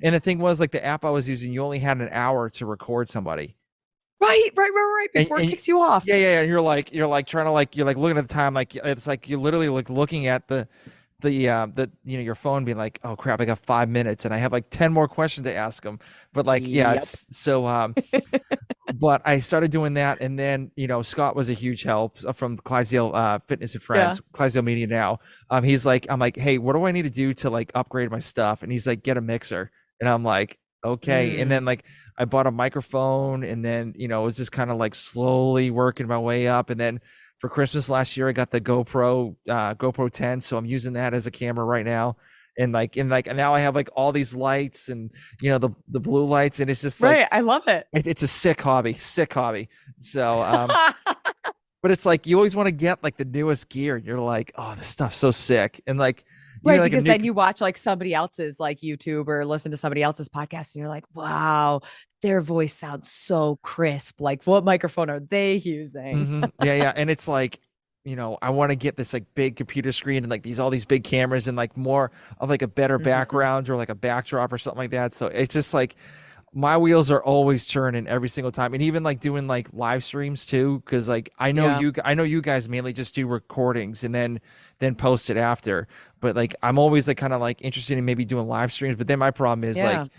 the thing was, like, the app I was using, you only had an hour to record somebody. Right. Before it And kicks you off. yeah, yeah, and you're like trying to, like, you're like looking at the time, like it's like you're literally like looking at the your phone, being like, oh crap, I got 5 minutes and I have like 10 more questions to ask them. But like, yeah, Yep. it's so but I started doing that, and then Scott was a huge help, from Clydesdale Fitness and Yeah. Friends, Clydesdale Media now. He's like, I'm like, hey, what do I need to do to like upgrade my stuff? And he's like, get a mixer, and I'm like, okay. And then Mm. like I bought a microphone, and then it was just kind of like slowly working my way up, and then for Christmas last year I got the GoPro 10, so I'm using that as a camera right now. And now I have like all these lights, and the blue lights, and it's just like Right. I love it. it's a sick hobby. So, but it's like you always want to get like the newest gear. You're like, oh, this stuff's so sick, and like Right, like a because new. then you watch like somebody else's like YouTube or listen to somebody else's podcast and you're like, wow, their voice sounds so crisp. Like what microphone are they using? Yeah, yeah, and it's like, I want to get this like big computer screen, and like all these big cameras, and like more of like a better Mhm. background, or like a backdrop or something like that. So it's just like my wheels are always churning every single time, and even like doing like live streams too, because like Yeah. I know you guys mainly just do recordings and then post it after, but like I'm always like kind of like interested in maybe doing live streams. But then my problem is Yeah. like,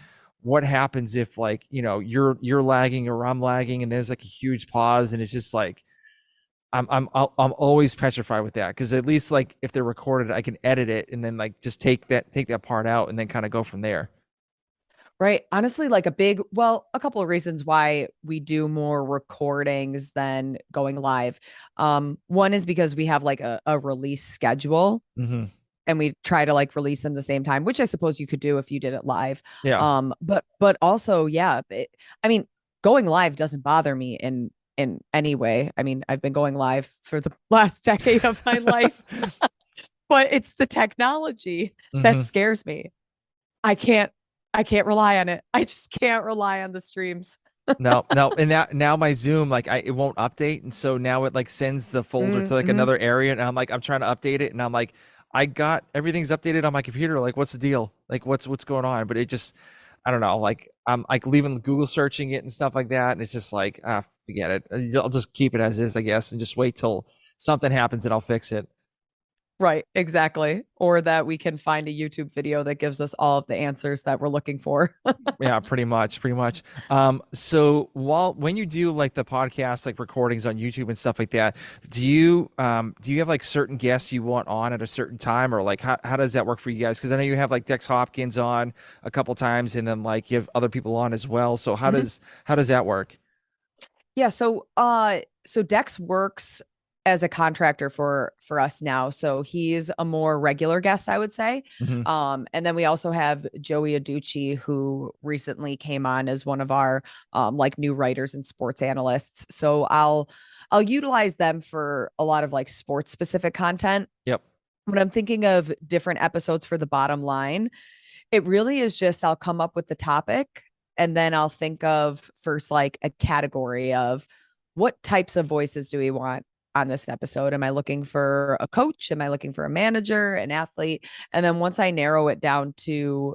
what happens if like you're lagging or I'm lagging, and there's like a huge pause, and it's just like I'm always petrified with that, because at least like if they're recorded, I can edit it and then like just take that part out and then kind of go from there. Right. Honestly, like a couple of reasons why we do more recordings than going live. One is because we have like a release schedule Hmm. and we try to like release them the same time, which I suppose you could do if you did it live. Yeah. But also, yeah, I mean, going live doesn't bother me in any way. I mean, I've been going live for the last decade of my life, but it's the technology that Hmm. scares me. I can't I can't rely on it. I just can't rely on the streams. No, no, and now my Zoom, like, it won't update, and so now it like sends the folder to like Mm-hmm. another area, and I'm trying to update it, and I'm like, I got everything's updated on my computer. Like, what's the deal? Like, what's going on? But it just, I don't know. Like, I'm like leaving Google searching it and stuff like that, and it's just like, forget it. I'll just keep it as is, I guess, and just wait till something happens and I'll fix it. Right, exactly. Or that we can find a YouTube video that gives us all of the answers that we're looking for. Yeah, pretty much, pretty much. So when you do like the podcast, like recordings on YouTube and stuff like that, do you have like certain guests you want on at a certain time, or like how does that work for you guys? Because I know you have like Dex Hopkins on a couple times, and then like you have other people on as well. So how Mhm. does that work? Yeah, so Dex works as a contractor for us now. So he's a more regular guest, I would say. Hmm. And then we also have Joey Aducci, who recently came on as one of our like new writers and sports analysts. So I'll utilize them for a lot of like sports specific content. Yep. When I'm thinking of different episodes for the bottom line, it really is just I'll come up with the topic and then I'll think of first like a category of what types of voices do we want? on this episode? Am I looking for a coach? Am I looking for a manager, an athlete? And then once I narrow it down to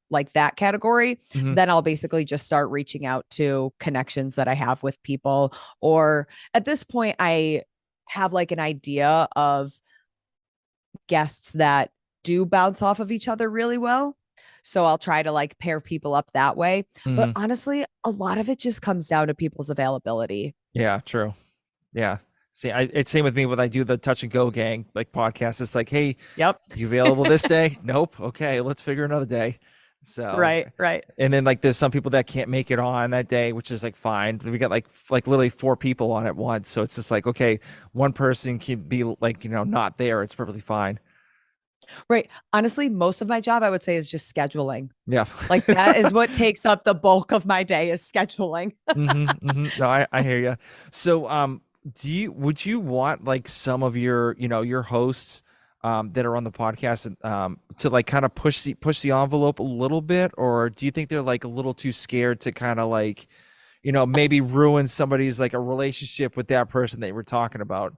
like that category, Hmm. then I'll basically just start reaching out to connections that I have with people. Or at this point, I have like an idea of guests that do bounce off of each other really well. So I'll try to like pair people up that way. But Hmm. honestly, a lot of it just comes down to people's availability. Yeah, true. Yeah. See, it's same with me when I do the touch and go gang like podcast. It's like, hey, Yep. you available this day? Nope. Okay, let's figure another day. So, Right, right. and then like there's some people that can't make it on that day, which is like fine. We got like literally four people on at once, so it's just like okay, one person can be like not there. It's perfectly fine. Right. Honestly, most of my job I would say is just scheduling. Yeah. Like that is what takes up the bulk of my day is scheduling. No, I hear you. So, would you want like some of your, your hosts, that are on the podcast, to like kind of push the envelope a little bit, or do you think they're like a little too scared to kind of like, maybe ruin somebody's like a relationship with that person that you were talking about?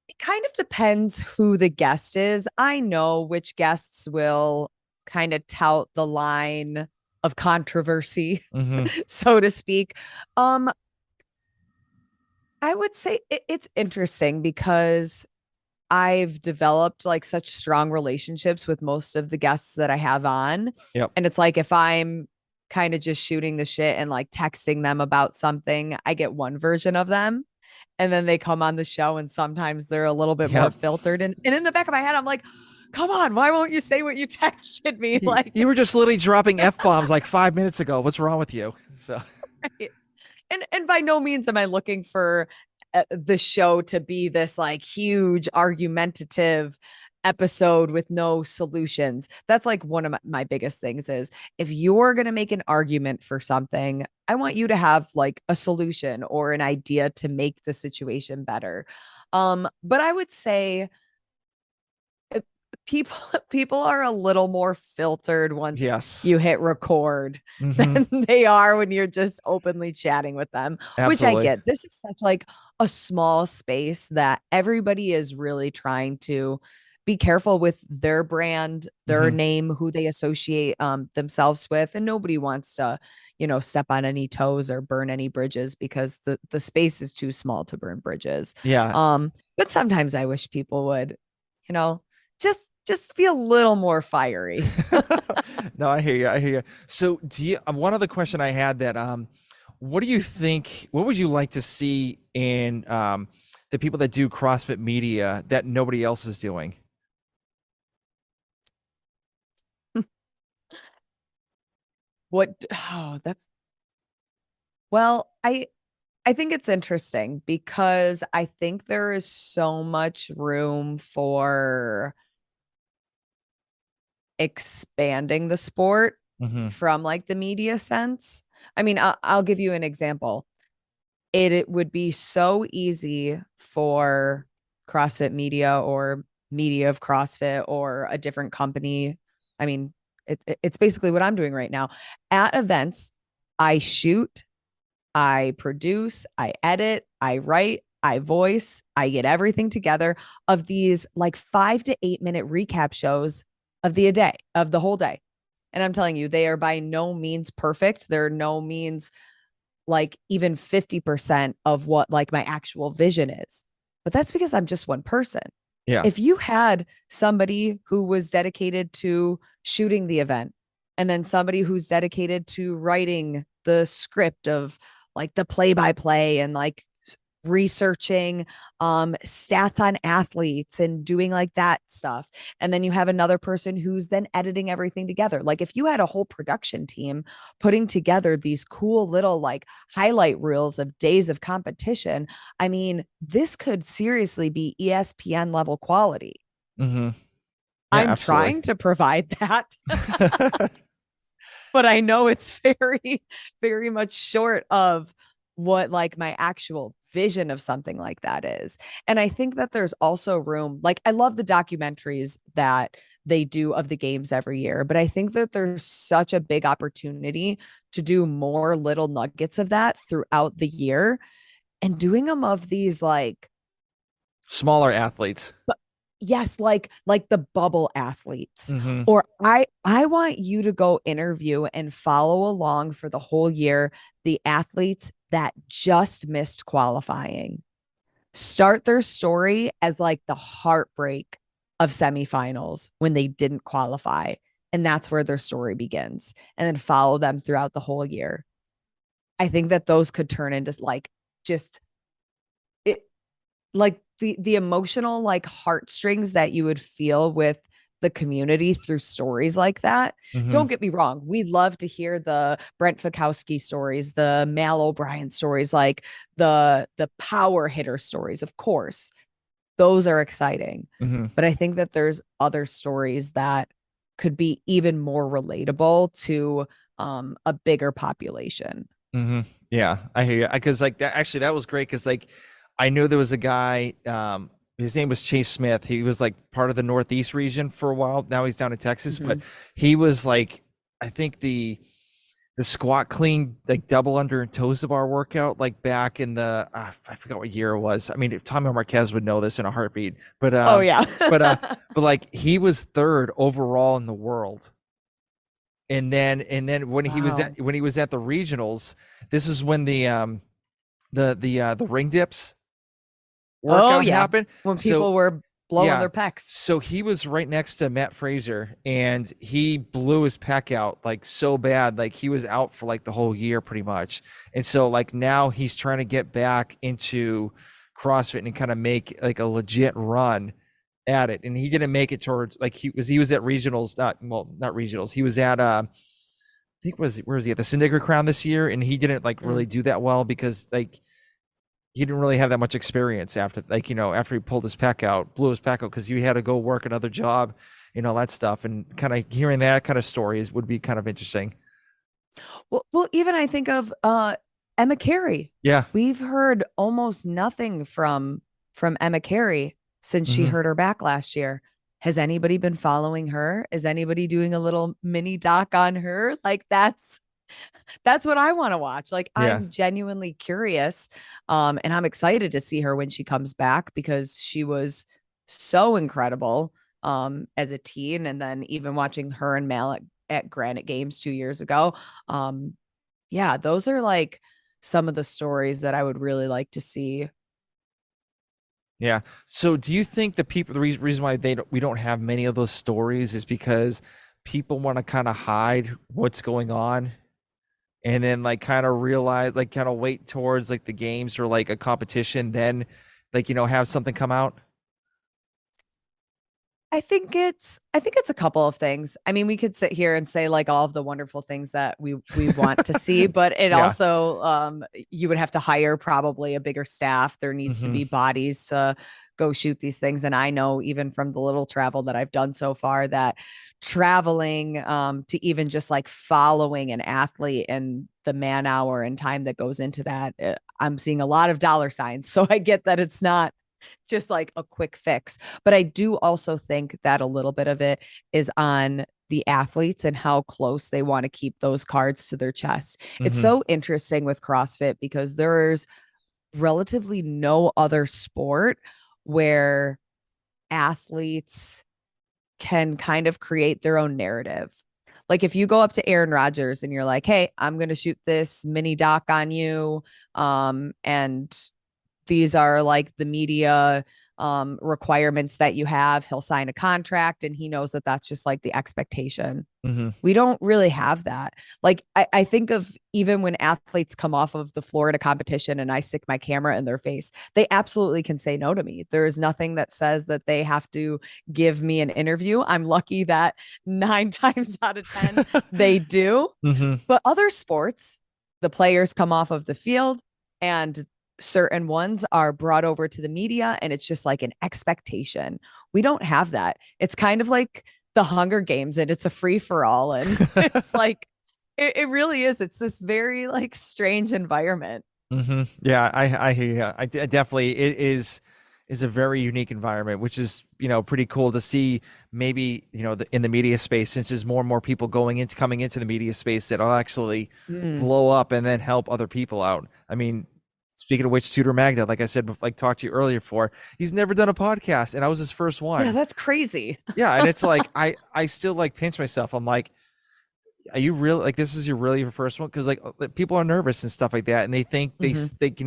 It kind of depends who the guest is. I know which guests will kind of tout the line of controversy, Mm-hmm. so to speak. Um, I would say it's interesting because I've developed like such strong relationships with most of the guests that I have on. Yep. And it's like if I'm kind of just shooting the shit and like texting them about something, I get one version of them. And then they come on the show and sometimes they're a little bit more Yep. filtered. And in the back of my head, I'm like, come on, why won't you say what you texted me? You Like, were just literally dropping F-bombs like 5 minutes ago. What's wrong with you? So, right. And by no means am I looking for the show to be this like huge argumentative episode with no solutions. That's like one of my biggest things is if you're going to make an argument for something, I want you to have like a solution or an idea to make the situation better. But I would say uh, people people are a little more filtered once yes. you hit record Mm-hmm. than they are when you're just openly chatting with them, which I Absolutely. get. This is such like a small space that everybody is really trying to be careful with their brand, their Mm-hmm. name, who they associate themselves with, and nobody wants to, step on any toes or burn any bridges because the space is too small to burn bridges. Yeah. But sometimes I wish people would, you know, just be a little more fiery. No, I hear you. I hear you. So, one other question I had that what do you think? What would you like to see in the people that do CrossFit media that nobody else is doing? That's well, I think it's interesting because I think there is so much room for expanding the sport Hmm. from like the media sense. I mean, I'll give you an example. It would be so easy for CrossFit Media or Media of CrossFit or a different company. I mean, it's basically what I'm doing right now. At events, I shoot, I produce, I edit, I write, I voice, I get everything together of these like 5 to 8 minute recap shows of the day, of the whole day. And I'm telling you, they are by no means perfect. They're no means like even 50% of what like my actual vision is. But that's because I'm just one person. Yeah. If you had somebody who was dedicated to shooting the event and then somebody who's dedicated to writing the script of like the play by play and like researching stats on athletes and doing like that stuff, and then you have another person who's then editing everything together. Like if you had a whole production team putting together these cool little like highlight reels of days of competition, I mean this could seriously be ESPN level quality. Hmm. Yeah, I'm absolutely. trying to provide that, but I know it's very, very much short of what like my actual vision of something like that is. And I think that there's also room, like I love the documentaries that they do of the games every year, but I think that there's such a big opportunity to do more little nuggets of that throughout the year and doing them of these like, Smaller athletes. yes, like the bubble athletes. Mm-hmm. Or I want you to go interview and follow along for the whole year the athletes that just missed qualifying. Start their story as like the heartbreak of semifinals when they didn't qualify, and that's where their story begins, and then follow them throughout the whole year. I think that those could turn into like just it, like the emotional like heartstrings that you would feel with the community through stories like that. Mm-hmm. Don't get me wrong, we love to hear the Brent Fikowski stories, the Mal O'Brien stories, like the power hitter stories, of course. Those are exciting. Mm-hmm. But I think that there's other stories that could be even more relatable to a bigger population. Mm-hmm. Yeah, I hear you. Because like that, actually, that was great. Because like, I knew there was a guy. His name was Chase Smith. He was like part of the Northeast region for a while. Now he's down in Texas, but Mhm. he was like, I think the squat clean like double under and toes to bar workout like back in the I forgot what year it was. I mean, if Tommy Marquez would know this in a heartbeat, but Oh yeah. but uh, but like he was third overall in the world. And then Wow. when he was at the regionals, this is when the ring dips Oh workout yeah. happened. When So people were blowing yeah, their pecs. so he was right next to Matt Fraser, and he blew his pec out like so bad, like he was out for like the whole year pretty much. And so like now he's trying to get back into CrossFit and kind of make like a legit run at it. And he didn't make it towards like he was at regionals, not regionals. He was at I think was where was he at the Syndicate Crown this year, and he didn't like really Mm. do that well because like he didn't really have that much experience after like after he pulled his pec out, blew his pec out because he had to go work another job, all that stuff, and kind of hearing that kind of stories would be kind of interesting. Well, even I think of Emma Carey. Yeah. We've heard almost nothing from Emma Carey since she Hmm. hurt her back last year. Has anybody been following her? Is anybody doing a little mini doc on her? Like that's what I want to watch. Like Yeah. I'm genuinely curious. And I'm excited to see her when she comes back because she was so incredible as a teen. And then even watching her and Mal at Granite Games 2 years ago. Um, yeah, those are like some of the stories that I would really like to see. Yeah. So do you think the reason why we don't have many of those stories is because people want to kind of hide what's going on and then like kind of realize like kind of wait towards like the games or like a competition then like have something come out? I think it's a couple of things. I mean, we could sit here and say like all of the wonderful things that we want to see, but it Yeah. also you would have to hire probably a bigger staff. There needs to Hmm. be bodies to go shoot these things. And I know even from the little travel that I've done so far that traveling to even just like following an athlete and the man hour and time that goes into that, I'm seeing a lot of dollar signs. So I get that it's not just like a quick fix. But I do also think that a little bit of it is on the athletes and how close they want to keep those cards to their chest. It's Hmm. so interesting with CrossFit because there's relatively no other sport where athletes can kind of create their own narrative. Like if you go up to Aaron Rodgers and you're like, "Hey, I'm going to shoot this mini doc on you and these are like the media requirements that you have." He'll sign a contract and he knows that that's just like the expectation. Hmm. We don't really have that. Like I think of even when athletes come off of the Florida competition and I stick my camera in their face, they absolutely can say no to me. There is nothing that says that they have to give me an interview. I'm lucky that 9 times out of 10 they do. Hmm. But other sports, the players come off of the field and certain ones are brought over to the media and it's just like an expectation. We don't have that. It's kind of like the Hunger Games and it's a free for all. And it's like, it really is. It's this very like strange environment. Hmm. Yeah, I hear you. Definitely it is a very unique environment, which is pretty cool to see. Maybe in the media space, since there's more and more people coming into the media space that'll actually Mm. blow up and then help other people out. I mean, Speaking of which, Tutor Magda, like I said, like talked to you earlier for, he's never done a podcast, and I was his first Yeah, one. that's crazy. Yeah, and it's like I still like pinch myself. I'm like, are you really like this is your really your first one? Because like people are nervous and stuff like that, and they think they Hmm. think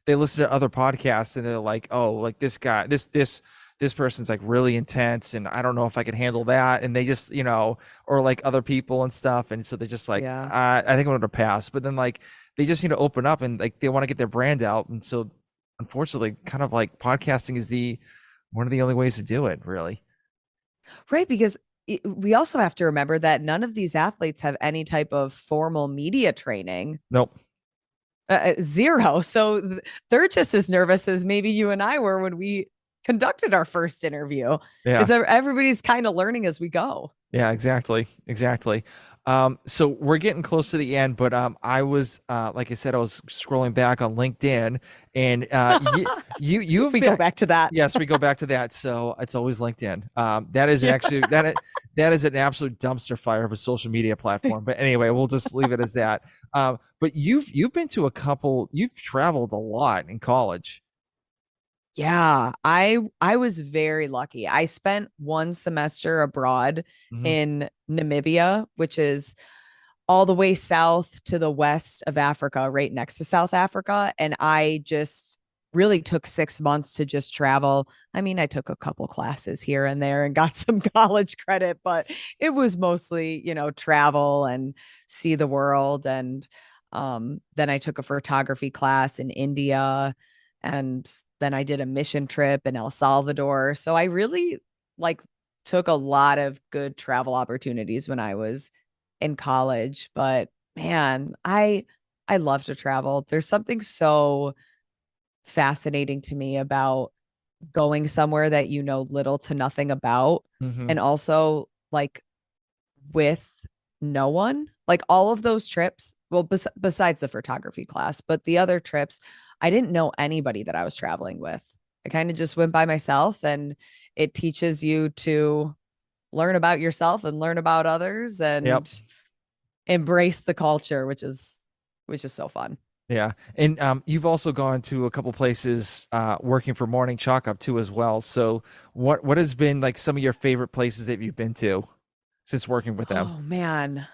they listen to other podcasts and they're like, oh, like this guy, this person's like really intense, and I don't know if I can handle that, and they just or like other people and stuff, and so they're just like, Yeah. I think I'm gonna pass. But then like they just need to open up and like they want to get their brand out, and so unfortunately, kind of like podcasting is the one of the only ways to do it, really. Right. Because we also have to remember that none of these athletes have any type of formal media training. Nope. Zero. So they're just as nervous as maybe you and I were when we conducted our first interview. Yeah. It's everybody's kind of learning as we go. Yeah, exactly. Exactly. So we're getting close to the end, but I was like I said, I was scrolling back on LinkedIn, and you've We been go back to that. yes, we go back to that. So it's always LinkedIn. That is Yeah. actually that is an absolute dumpster fire of a social media platform. But anyway, we'll just leave it as that. But you've been to a couple, you've traveled a lot in college. Yeah, I was very lucky. I spent one semester abroad Hmm. in Namibia, which is all the way south to the west of Africa, right next to South Africa. And I just really took 6 months to just travel. I mean, I took a couple classes here and there and got some college credit, but it was mostly, travel and see the world. And then I took a photography class in India, and then I did a mission trip in El Salvador. So I really like took a lot of good travel opportunities when I was in college. But man, I love to travel. There's something so fascinating to me about going somewhere that you know little to nothing about, Hmm. and also like with no one. Like all of those trips, well, besides the photography class, but the other trips, I didn't know anybody that I was traveling with. I kind of just went by myself, and it teaches you to learn about yourself and learn about others Yep. and embrace the culture, which is so fun. Yeah, and you've also gone to a couple places working for Morning Chalk Up too as well. So what has been like some of your favorite places that you've been to since working with them? Oh man.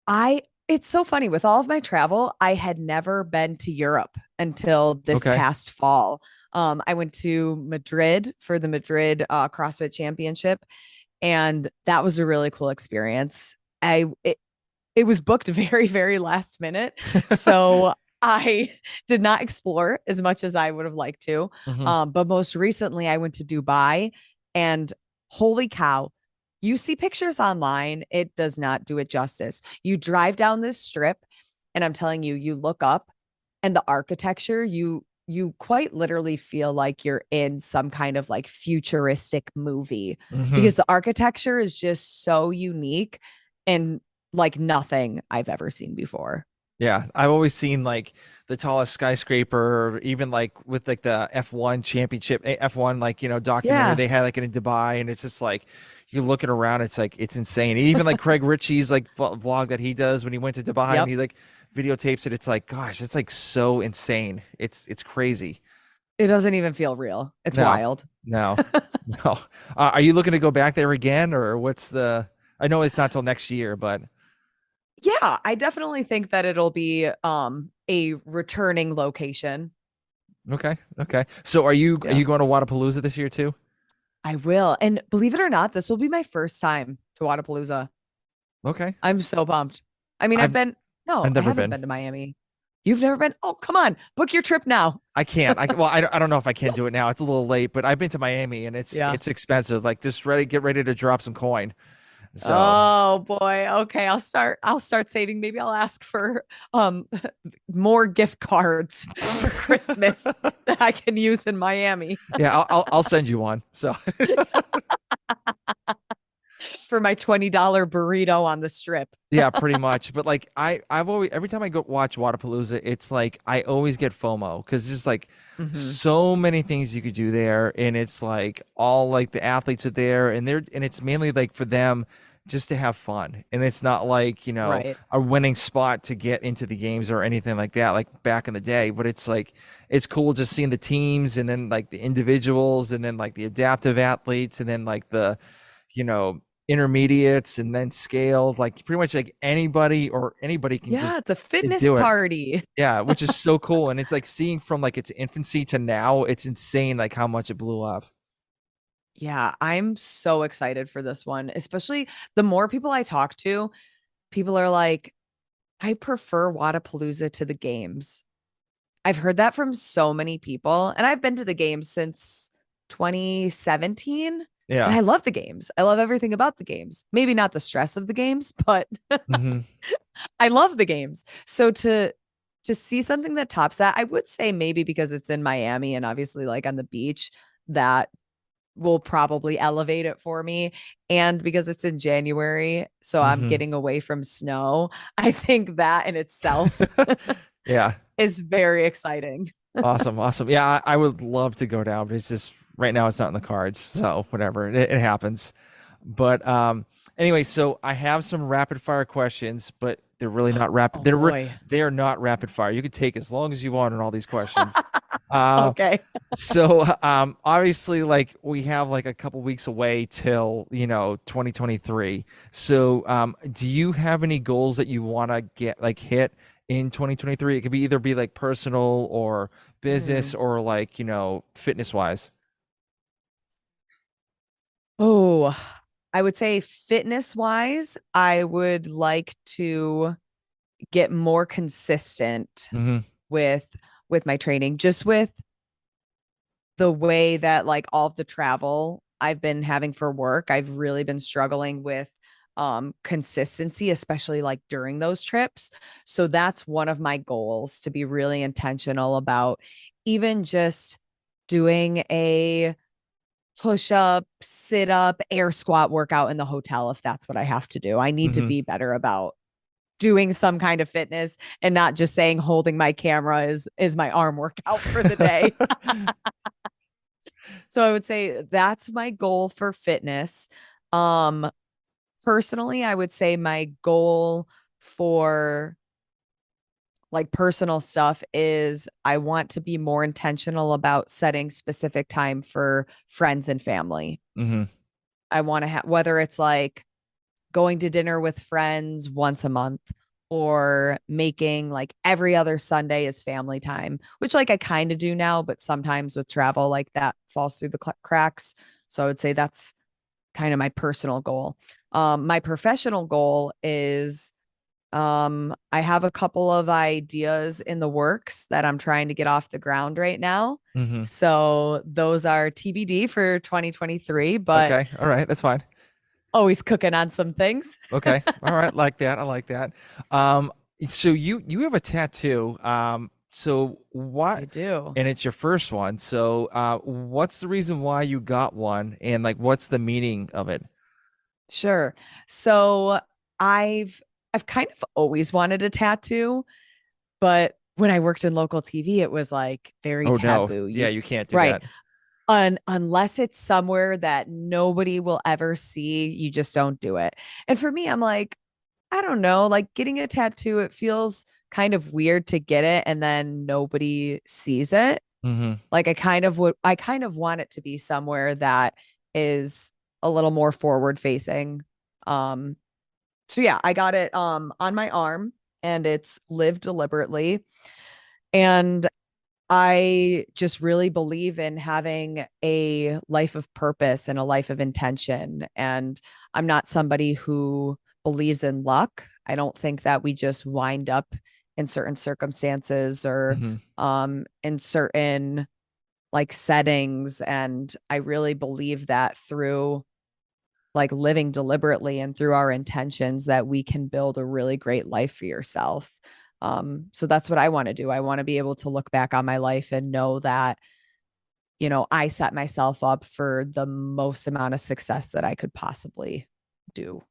I It's so funny with all of my travel, I had never been to Europe until this Okay. past fall. I went to Madrid for the Madrid CrossFit Championship, and that was a really cool experience. It was booked very, very last minute. So I did not explore as much as I would have liked to. Hmm. But most recently, I went to Dubai, and holy cow, you see pictures online, it does not do it justice. You drive down this strip, and I'm telling you, you look up and the architecture, you quite literally feel like you're in some kind of like futuristic movie, Hmm. because the architecture is just so unique and like nothing I've ever seen before. Yeah, I've always seen like the tallest skyscraper, or even like with like the F1 championship, F1 like documentary Yeah. they had like in Dubai, and it's just like you're looking around, it's like it's insane. Even like Craig Ritchie's like vlog that he does when he went to Dubai and Yep. he like videotapes it. It's like, gosh, it's like so insane. It's crazy. It doesn't even feel real. It's No, wild. no, no. Are you looking to go back there again, or what's the? I know it's not till next year, but Yeah, I definitely think that it'll be a returning location. okay, okay. So are Yeah. you going to Wadapalooza this year too? I will. And believe it or not, this will be my first time to Wadapalooza. Okay, I'm so pumped. I mean, I've no, I've I never haven't been. been to Miami. You've never been? Oh, come on. Book your trip now. I can't. Well, I don't know if I can do it now. It's a little late, but I've been to Miami and Yeah. it's expensive. Like just get ready to drop some coin. So Oh boy. Okay, I'll start saving. Maybe I'll ask for more gift cards for Christmas that I can use in Miami yeah, I'll send you one. So for my $20 burrito on the strip. yeah, pretty much. But like I've always every time I go watch Wadapalooza, it's like I always get FOMO because there's like Hmm. so many things you could do there, and it's like all like the athletes are there, and it's mainly like for them. just to have fun. And it's not like, Right. a winning spot to get into the games or anything like that, like back in the day. But it's like, it's cool just seeing the teams and then like the individuals and then like the adaptive athletes and then like the, you know, intermediates and then scaled, like pretty much like anybody can just Yeah, it's a fitness do it. party. Yeah, which is so cool. And it's like seeing from like its infancy to now, it's insane like how much it blew up. Yeah, I'm so excited for this one, especially the more people I talk to, people are like, I prefer Wadapalooza to the games. I've heard that from so many people, and I've been to the games since 2017, and Yeah. I love the games. I love everything about the games. Maybe not the stress of the games, but Hmm. I love the games. So to see something that tops that, I would say maybe because it's in Miami and obviously like on the beach, that will probably elevate it for me. And because it's in January, so I'm Hmm. getting away from snow, I think that in itself Yeah. is very exciting. Awesome. Awesome. Yeah, I would love to go down, but it's just right now it's not in the cards. So whatever. It happens. But anyway, so I have some rapid fire questions, but they're really not rapid. Oh boy. They are not rapid fire. You could take as long as you want on all these questions. Uh Okay. so obviously like we have like a couple weeks away till, 2023. So do you have any goals that you want to get like hit in 2023? It could be either be like personal or business Hmm. or like, fitness wise. Oh, I would say fitness wise, I would like to get more consistent Hmm. with my training, just with the way that like all of the travel I've been having for work. I've really been struggling with consistency, especially like during those trips. So that's one of my goals, to be really intentional about even just doing a push up, sit up, air squat workout in the hotel if that's what I have to do. I need to Hmm. be better about doing some kind of fitness and not just saying holding my camera is my arm workout for the day. So I would say that's my goal for fitness. Um Personally, I would say my goal for like personal stuff is I want to be more intentional about setting specific time for friends and family. Hmm. I want to have, whether it's like going to dinner with friends once a month or making like every other Sunday is family time, which like I kind of do now, but sometimes with travel, like that falls through the cracks. So I would say that's kind of my personal goal. My professional goal is I have a couple of ideas in the works that I'm trying to get off the ground right now. Hmm. So those are TBD for 2023, but Okay. All right. That's fine. always cooking on some things. Okay. All right. Like that. I like that. Um, so you have a tattoo. So I what, do. and it's your first one. So what's the reason why you got one and like what's the meaning of it? Sure. So I've I've kind of always wanted a tattoo, but when I worked in local TV, it was like very Oh no. taboo. Yeah, You you can't do right. that. Unless it's somewhere that nobody will ever see, you just don't do it. And for me, I'm like, I don't know, like getting a tattoo, it feels kind of weird to get it and then nobody sees it. Hmm. Like I kind of want it to be somewhere that is a little more forward facing. Um so yeah, I got it on my arm and it's live deliberately. And I just really believe in having a life of purpose and a life of intention. And I'm not somebody who believes in luck. I don't think that we just wind up in certain circumstances or Hmm. in certain like settings. And I really believe that through like living deliberately and through our intentions that we can build a really great life for yourself. So that's what I want to do. I want to be able to look back on my life and know that, I set myself up for the most amount of success that I could possibly do.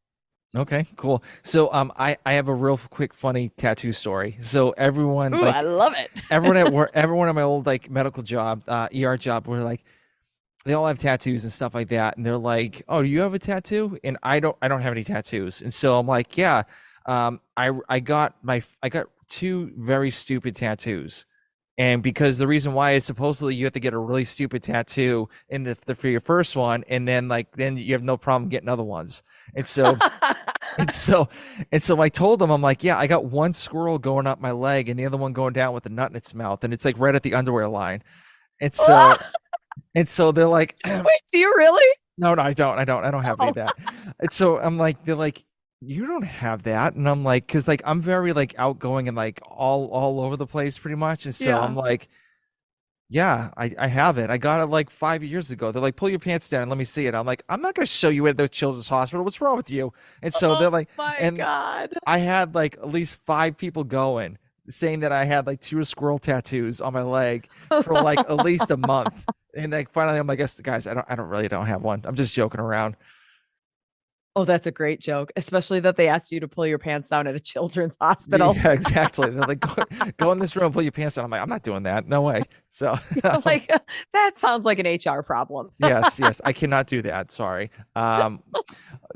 Okay, cool. So I have a real quick funny tattoo story. So everyone Ooh, I like love it. everyone at work, everyone at my old like medical job, ER job, were like, they all have tattoos and stuff like that, and they're like, "Oh, do you have a tattoo?" And I don't have any tattoos, and so I'm like, "Yeah, I got two very stupid tattoos." And because the reason why is supposedly you have to get a really stupid tattoo in the for your first one, and then you have no problem getting other ones. And so and so and so I told them, I'm like, yeah, I got one squirrel going up my leg and the other one going down with a nut in its mouth, and it's like right at the underwear line. And so they're like, Wait, do you really? no, no, I don't have any Oh. of that. And so I'm like, they're like, you don't have that, and I'm like, because like I'm very like outgoing and like all over the place pretty much, and so I'm Yeah. like, yeah, I have it. I got it like 5 years ago. They're like, pull your pants down and let me see it. I'm like, I'm not gonna show you at the children's hospital. What's wrong with you? And so Oh they're like, my and God. I had like at least five people going saying that I had like two squirrel tattoos on my leg for like at least a month. And like finally I'm like, guess guys, I don't have one. I'm just joking around. Oh, that's a great joke, especially that they asked you to pull your pants down at a children's hospital. Yeah, exactly. They're like, go in this room, pull your pants down. I'm like, I'm not doing that. No way. So Like that sounds like an HR problem. yes, yes, I cannot do that. Sorry.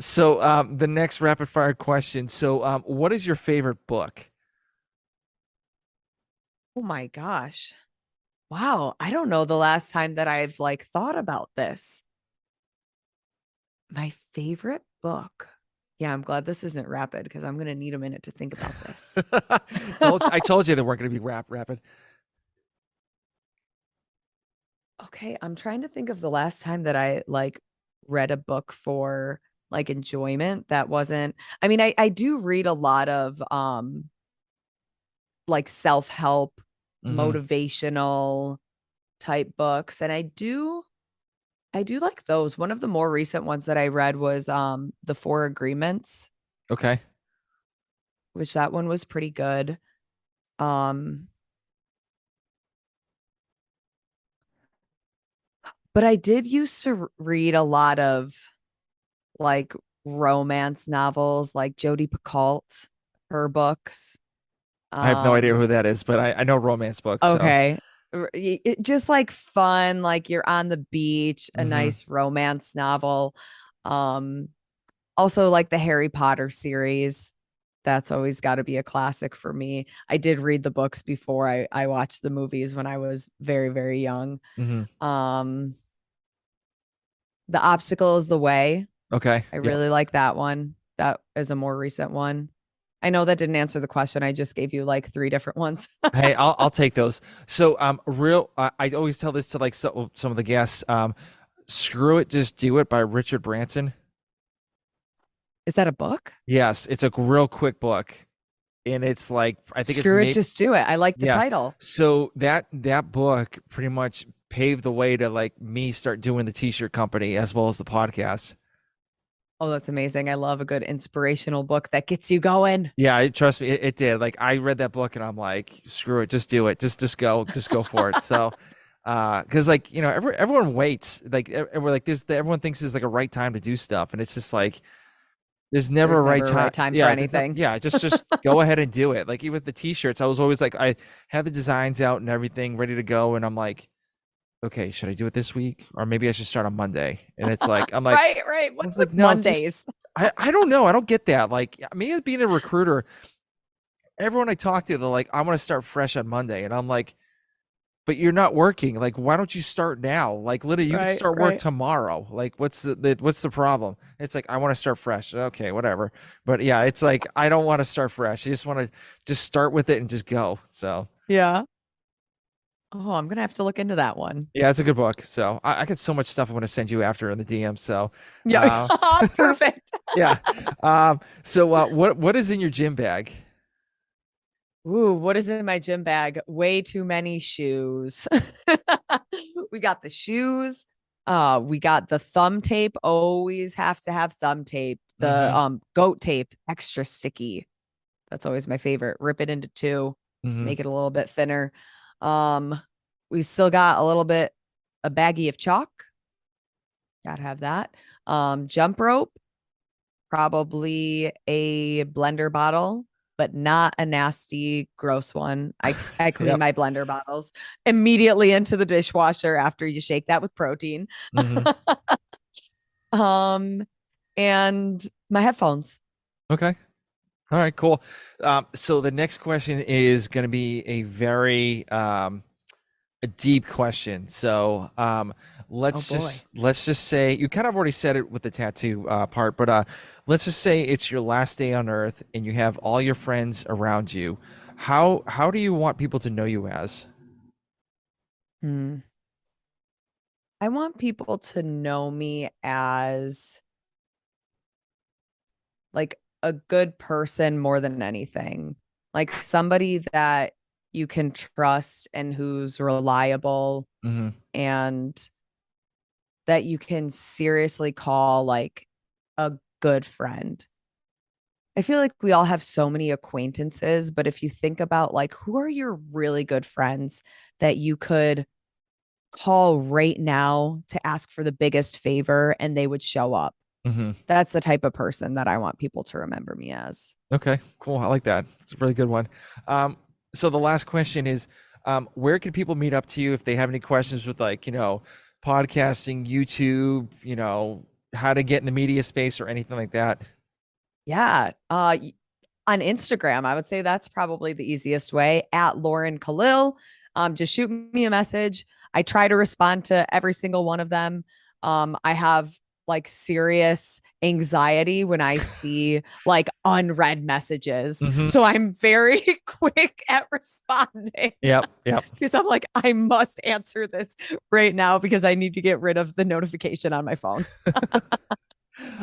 So the next rapid fire question. So what is your favorite book? Oh my gosh. Wow. I don't know the last time that I've like thought about this. My favorite book. Yeah, I'm glad this isn't rapid because I'm going to need a minute to think about this. I told you they weren't going to be rapid. Okay, I'm trying to think of the last time that I like read a book for like enjoyment that wasn't. I mean, I do read a lot of like self-help, Hmm. motivational type books, and I do like those. One of the more recent ones that I read was The Four Agreements, Okay. which that one was pretty good. Um but I did used to read a lot of like romance novels like Jodi Picoult, her books. I have no idea Um who that is, but I know romance books. So. okay. Just like fun, like you're on the beach, a Hmm. nice romance novel. Um Also like the Harry Potter series. That's always got to be a classic for me. I did read the books before I watched the movies when I was very, very young. Hmm. Um, The Obstacle is the Way. Okay. I Yep. really like that one. That is a more recent one. I know that didn't answer the question. I just gave you like three different ones. Hey, I'll take those. So real. I always tell this to like some of the guests. Screw It, Just Do It by Richard Branson. Is that a book? Yes, it's a real quick book, and it's like I think it's Screw it, maybe. just do it. I like the Yeah. title. So that book pretty much paved the way to like me start doing the t-shirt company as well as the podcast. Oh, that's amazing. I love a good inspirational book that gets you going. Yeah, trust me, it did. Like I read that book and I'm like, screw it, just do it. Just go for it. So because like, everyone waits. Like we're like everyone thinks there's like a right time to do stuff. And it's just like there's never a There's right never a time. right time for Yeah, anything. yeah, just go ahead and do it. Like even with the t-shirts, I was always like I had the designs out and everything ready to go, and I'm like, okay, should I do it this week? Or maybe I should start on Monday. And it's like, Right, right. I What's was with like, no, just Mondays? I don't know. I don't get that. Like me as being a recruiter, everyone I talk to, they're like, I want to start fresh on Monday. And I'm like, but you're not working. Like, why don't you start now? Like literally you could Right, start work right. tomorrow. Like, what's the problem? It's like, I want to start fresh. Okay, whatever. But yeah, it's like I don't want to start fresh. I just want to just start with it and just go. So Yeah. Oh, I'm gonna have to look into that one. yeah, it's a good book. So I got so much stuff I'm gonna send you after in the DM. So Yeah. uh Perfect. yeah. So what is in your gym bag? Ooh, what is in my gym bag? Way too many shoes. We got the shoes. We got the thumb tape. Always have to have thumb tape. The Mm-hmm. goat tape, extra sticky. That's always my favorite. Rip it into two, Mm-hmm. make it a little bit thinner. Um, we still got a baggie of chalk. Gotta have that. Jump rope, probably a blender bottle. but not a nasty, gross one. I clean Yep. my blender bottles immediately into the dishwasher after you shake that with protein. Hmm. um, and my headphones. Okay. All right, cool. So the next question is going to be a very a deep question. So Oh boy. let's just say you kind of already said it with the tattoo part, but let's just say it's your last day on Earth and you have all your friends around you. How do you want people to know you as? Hmm. I want people to know me as like a good person more than anything. Like somebody that you can trust and who's reliable Hmm. and that you can seriously call like a good friend. I feel like we all have so many acquaintances, but if you think about like who are your really good friends that you could call right now to ask for the biggest favor and they would show up. Hmm. That's the type of person that I want people to remember me as. Okay, cool. I like that. It's a really good one. Um, so the last question is, where can people meet up to you if they have any questions with like, podcasting, YouTube, how to get in the media space or anything like that? Yeah. On Instagram, I would say that's probably the easiest way at Lauren Kalil. Just shoot me a message. I try to respond to every single one of them. I have like serious anxiety when I see like unread messages. Hmm. So I'm very quick at responding Yep, yep. because I'm like, I must answer this right now because I need to get rid of the notification on my phone.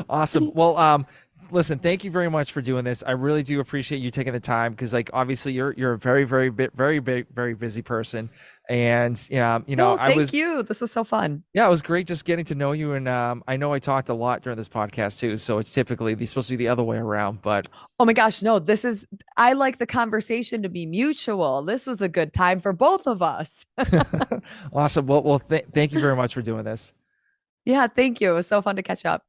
Awesome. Well, listen, thank you very much for doing this. I really do appreciate you taking the time because, like, obviously, you're a very, very bit, very big, very busy person, and No, I thank was, you. This was so fun. yeah, it was great just getting to know you, and I know I talked a lot during this podcast too, so it's typically supposed to be the other way around, but Oh my gosh, no, I like the conversation to be mutual. This was a good time for both of us. awesome. Well, thank you very much for doing this. Yeah, thank you. It was so fun to catch up.